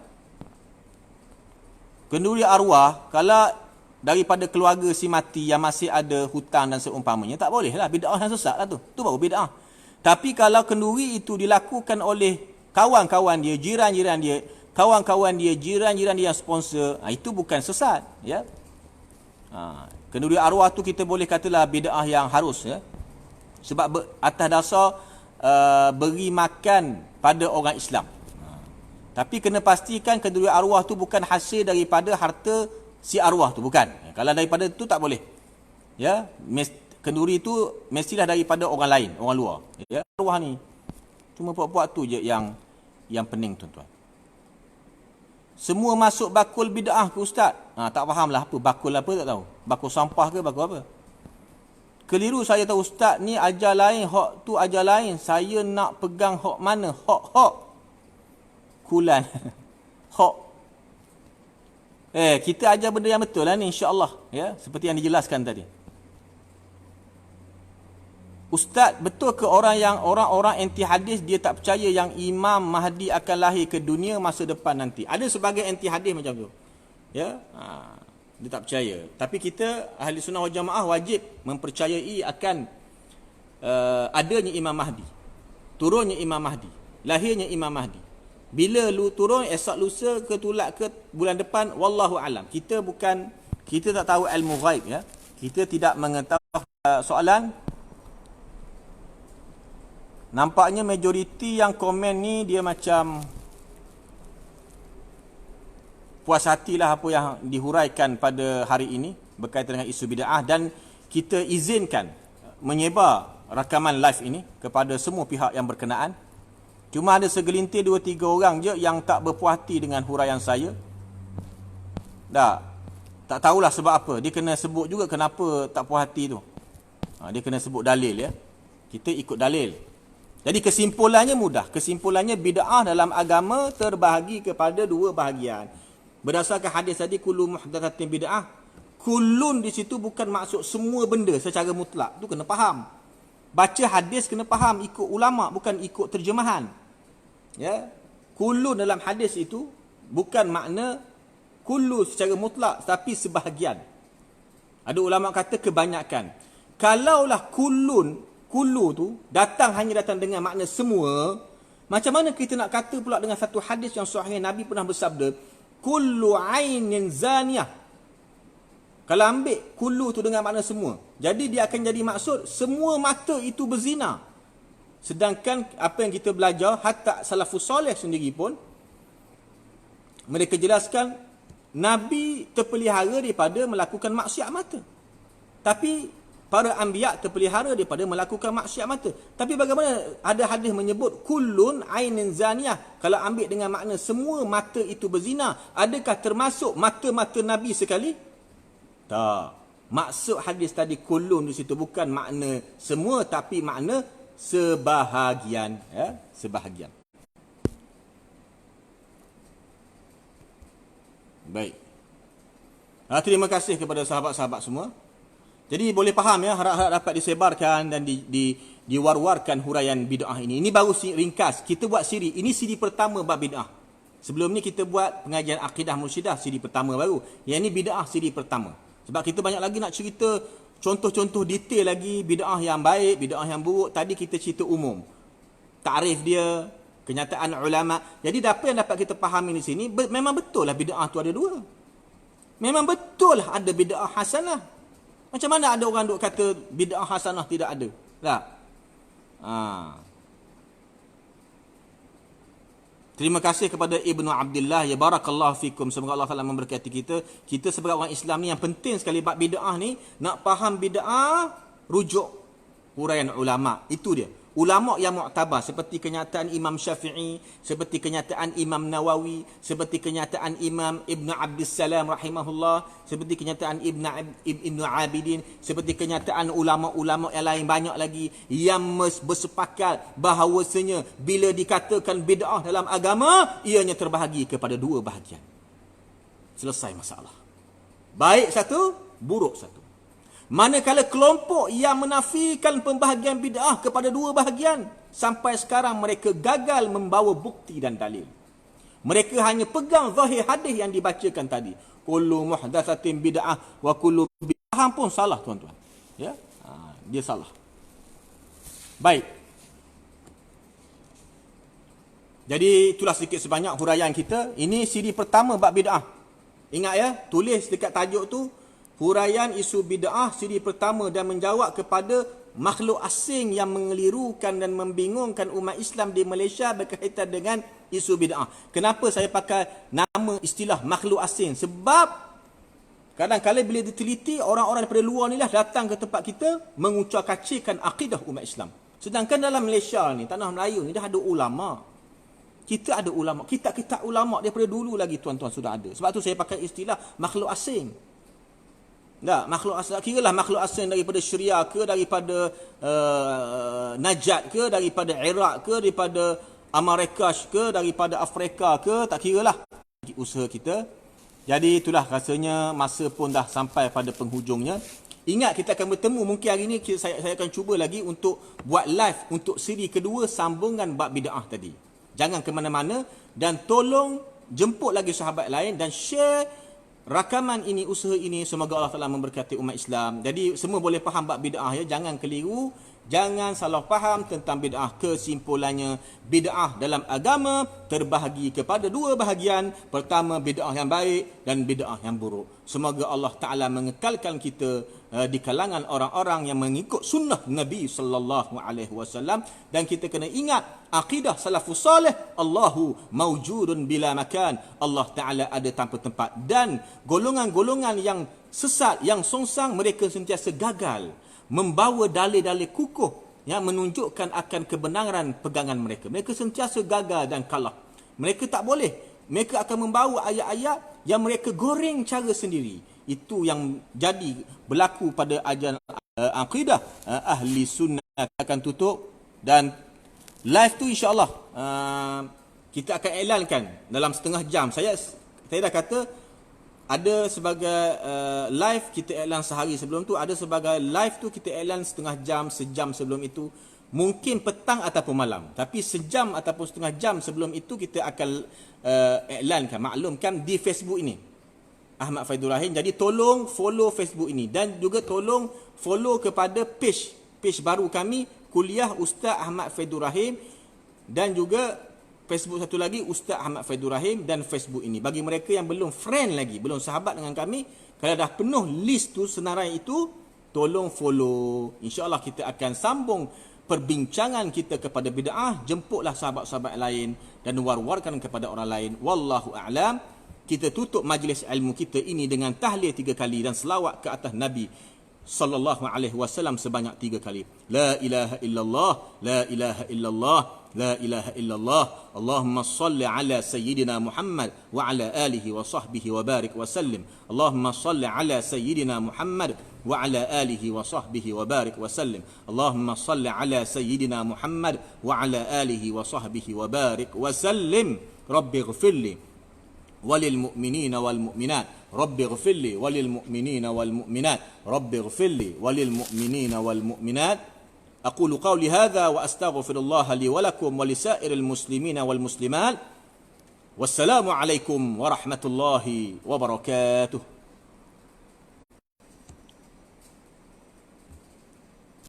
Kenduri arwah, kalau daripada keluarga si mati yang masih ada hutang dan seumpamanya, tak boleh lah, bid'ah yang sesat lah tu. Tu baru bid'ah. Tapi kalau kenduri itu dilakukan oleh kawan-kawan dia, jiran-jiran dia, kawan-kawan dia, jiran-jiran dia yang sponsor, itu bukan sesat. Ya. Kenduri arwah tu kita boleh katalah bid'ah yang harus ya. Sebab atas dasar beri makan pada orang Islam. Tapi kena pastikan kenduri arwah tu bukan hasil daripada harta si arwah tu, bukan. Kalau daripada tu tak boleh. Ya, kenduri tu mestilah daripada orang lain, orang luar. Ya, arwah ni cuma puak-puak tu je yang pening tuan-tuan. Semua masuk bakul bid'ah ke Ustaz? Tak faham lah apa bakul apa, tak tahu. bakul sampah ke bakul apa. Keliru saya tahu ustaz ni ajar lain, hak tu ajar lain. Saya nak pegang hak mana? Hak kulan. Hak. Kita ajar benda yang betul lah ni insya-Allah, ya, seperti yang dijelaskan tadi. Ustaz, betul ke orang-orang anti hadis dia tak percaya yang Imam Mahdi akan lahir ke dunia masa depan nanti? Ada sebagai anti hadis macam tu. Ya? Dia tak percaya. Tapi kita ahli sunnah wal jamaah wajib mempercayai akan adanya Imam Mahdi, turunnya Imam Mahdi, lahirnya Imam Mahdi. Bila lu turun esok lusa ke tulak ke bulan depan, wallahu alam. Kita tak tahu ilmu ghaib, ya. Kita tidak mengetahui soalan. Nampaknya majoriti yang komen ni dia macam puas hatilah apa yang dihuraikan pada hari ini berkaitan dengan isu bid'ah, dan kita izinkan menyebar rakaman live ini kepada semua pihak yang berkenaan. Cuma ada segelintir 2-3 orang je yang tak berpuas hati dengan huraian saya. Tak tahulah sebab apa. Dia kena sebut juga kenapa tak puas hati tu. Dia kena sebut dalil, ya. Kita ikut dalil. Jadi kesimpulannya mudah. Kesimpulannya bid'ah dalam agama terbahagi kepada 2 bahagian. Berdasarkan hadis tadi, kullu muhdatsatin bid'ah. Kullun di situ bukan maksud semua benda secara mutlak. Tu kena faham. Baca hadis kena faham ikut ulama, bukan ikut terjemahan. Ya. Kullun dalam hadis itu bukan makna kullu secara mutlak, tapi sebahagian. Ada ulama kata kebanyakan. Kalaulah kullu tu datang dengan makna semua, macam mana kita nak kata pula dengan satu hadis yang sahih Nabi pernah bersabda, kullu ainin zaniyah. Kalau ambil kullu tu dengan makna semua, jadi dia akan jadi maksud semua mata itu berzina. Sedangkan apa yang kita belajar, hatta salafus soleh sendiri pun mereka jelaskan Nabi terpelihara daripada melakukan maksiat mata. Tapi para anbiya terpelihara daripada melakukan maksiat mata. Tapi bagaimana ada hadis menyebut kullun ainin zaniyah? Kalau ambil dengan makna semua mata itu berzina, adakah termasuk mata-mata Nabi sekali? Tak. Maksud hadis tadi kullun di situ bukan makna semua, tapi makna sebahagian, ya, sebahagian. Baik. Terima kasih kepada sahabat-sahabat semua. Jadi boleh faham, ya, harap-harap dapat disebarkan dan diwar-warkan huraian bid'ah ini. Ini baru ringkas. Kita buat siri. Ini siri pertama bab bid'ah. Sebelum ni kita buat pengajian akidah mursyidah, siri pertama baru. Yang ini bid'ah siri pertama. Sebab kita banyak lagi nak cerita contoh-contoh detail lagi bid'ah yang baik, bid'ah yang buruk. Tadi kita cerita umum. Takrif dia, kenyataan ulama. Jadi apa yang dapat kita fahami di sini, memang betul lah bid'ah tu ada 2. Memang betul lah ada bid'ah hasanah. Macam mana ada orang duk kata bid'ah hasanah tidak ada? Tak? Terima kasih kepada Ibnu Abdillah, ya barakallahu fikum. Semoga Allah Taala memberkati kita. Kita sebagai orang Islam ni yang penting sekali bab bid'ah ni, nak faham bid'ah, rujuk huraian ulama. Itu dia. Ulama yang muktabar, seperti kenyataan Imam Syafi'i, seperti kenyataan Imam Nawawi, seperti kenyataan Imam Ibn Abdussalam rahimahullah, seperti kenyataan Ibn Abidin, seperti kenyataan ulama-ulama yang lain banyak lagi yang bersepakat bahawasanya bila dikatakan bid'ah dalam agama, ianya terbahagi kepada 2 bahagian. Selesai masalah. Baik satu, buruk satu. Manakala kelompok yang menafikan pembahagian bid'ah kepada 2 bahagian, sampai sekarang mereka gagal membawa bukti dan dalil. Mereka hanya pegang zahir hadis yang dibacakan tadi. Kullu muhdatsatin bid'ah wa kullu bid'ah pun salah, tuan-tuan. Ya? Dia salah. Baik. Jadi itulah sedikit sebanyak huraian kita. Ini siri pertama bab bid'ah. Ingat, ya, tulis dekat tajuk tu, huraian isu bid'ah siri pertama, dan menjawab kepada makhluk asing yang mengelirukan dan membingungkan umat Islam di Malaysia berkaitan dengan isu bid'ah. Kenapa saya pakai nama istilah makhluk asing? Sebab kadang-kadang bila diteliti, orang-orang daripada luar ni lah datang ke tempat kita mengucap-kacirkan akidah umat Islam. Sedangkan dalam Malaysia ni, tanah Melayu ni dah ada ulama. Kita ada ulama. Kitab-kitab ulama daripada dulu lagi, tuan-tuan, sudah ada. Sebab tu saya pakai istilah makhluk asing. Tak, makhluk asal, kiralah makhluk asing daripada Syria ke, daripada Najat ke, daripada Iraq ke, daripada Amerikas ke, daripada Afrika ke, tak kiralah usaha kita. Jadi itulah rasanya masa pun dah sampai pada penghujungnya. Ingat kita akan bertemu, mungkin hari ini saya akan cuba lagi untuk buat live untuk siri kedua sambungan bab bid'ah tadi. Jangan ke mana-mana dan tolong jemput lagi sahabat lain dan share rakaman ini, usaha ini. Semoga Allah Ta'ala memberkati umat Islam. Jadi semua boleh faham bab bid'ah ya. Jangan keliru, jangan salah faham tentang bid'ah. Kesimpulannya, bid'ah dalam agama terbahagi kepada dua bahagian. Pertama, bid'ah yang baik dan bid'ah yang buruk. Semoga Allah Ta'ala mengekalkan kita di kalangan orang-orang yang mengikut sunnah Nabi sallallahu alaihi wasallam. Dan kita kena ingat akidah salafus salih, Allahu maujudun bila makan. Allah Ta'ala ada tanpa tempat. Dan golongan-golongan yang sesat, yang songsang, mereka sentiasa gagal membawa dalil-dalil kukuh yang menunjukkan akan kebenaran pegangan mereka. Mereka sentiasa gagal dan kalah. Mereka tak boleh. Mereka akan membawa ayat-ayat yang mereka goreng cara sendiri. Itu yang jadi berlaku pada ajaran akidah ahli sunnah. Akan tutup dan live tu insya-Allah kita akan iklankan dalam setengah jam. Saya dah kata ada sebagai live kita iklan sehari sebelum tu, ada sebagai live tu kita iklan setengah jam, sejam sebelum itu. Mungkin petang ataupun malam. Tapi sejam ataupun setengah jam sebelum itu kita akan iklankan, maklumkan di Facebook ini, Ahmad Faidul Rahim. Jadi tolong follow Facebook ini dan juga tolong follow kepada page baru kami, Kuliah Ustaz Ahmad Faidul Rahim, dan juga Facebook satu lagi Ustaz Ahmad Faidul Rahim, dan Facebook ini. Bagi mereka yang belum friend lagi, belum sahabat dengan kami, kalau dah penuh list tu, senarai itu, tolong follow. InsyaAllah kita akan sambung perbincangan kita kepada bid'ah. Jemputlah sahabat-sahabat lain dan war-warkan kepada orang lain. Wallahu a'lam. Kita tutup majlis ilmu kita ini dengan tahlil 3 kali dan selawat ke atas Nabi sallallahu alaihi wasallam sebanyak 3 kali. La ilaha illallah, la ilaha illallah, la ilaha illallah. Allahumma salli ala sayyidina Muhammad wa ala alihi wa sahbihi wa barik wa sallim. Allahumma salli ala sayyidina Muhammad wa ala alihi wa sahbihi wa barik wa sallim. Allahumma salli ala sayyidina Muhammad wa ala alihi wa sahbihi wa barik wa sallim. Rabbi ighfirli وللمؤمنين والمؤمنات رب اغفر لي وللمؤمنين والمؤمنات رب اغفر لي وللمؤمنين والمؤمنات. أقول قولي هذا وأستغفر الله لي ولكم ولسائر المسلمين والمسلمات. والسلام عليكم ورحمة الله وبركاته.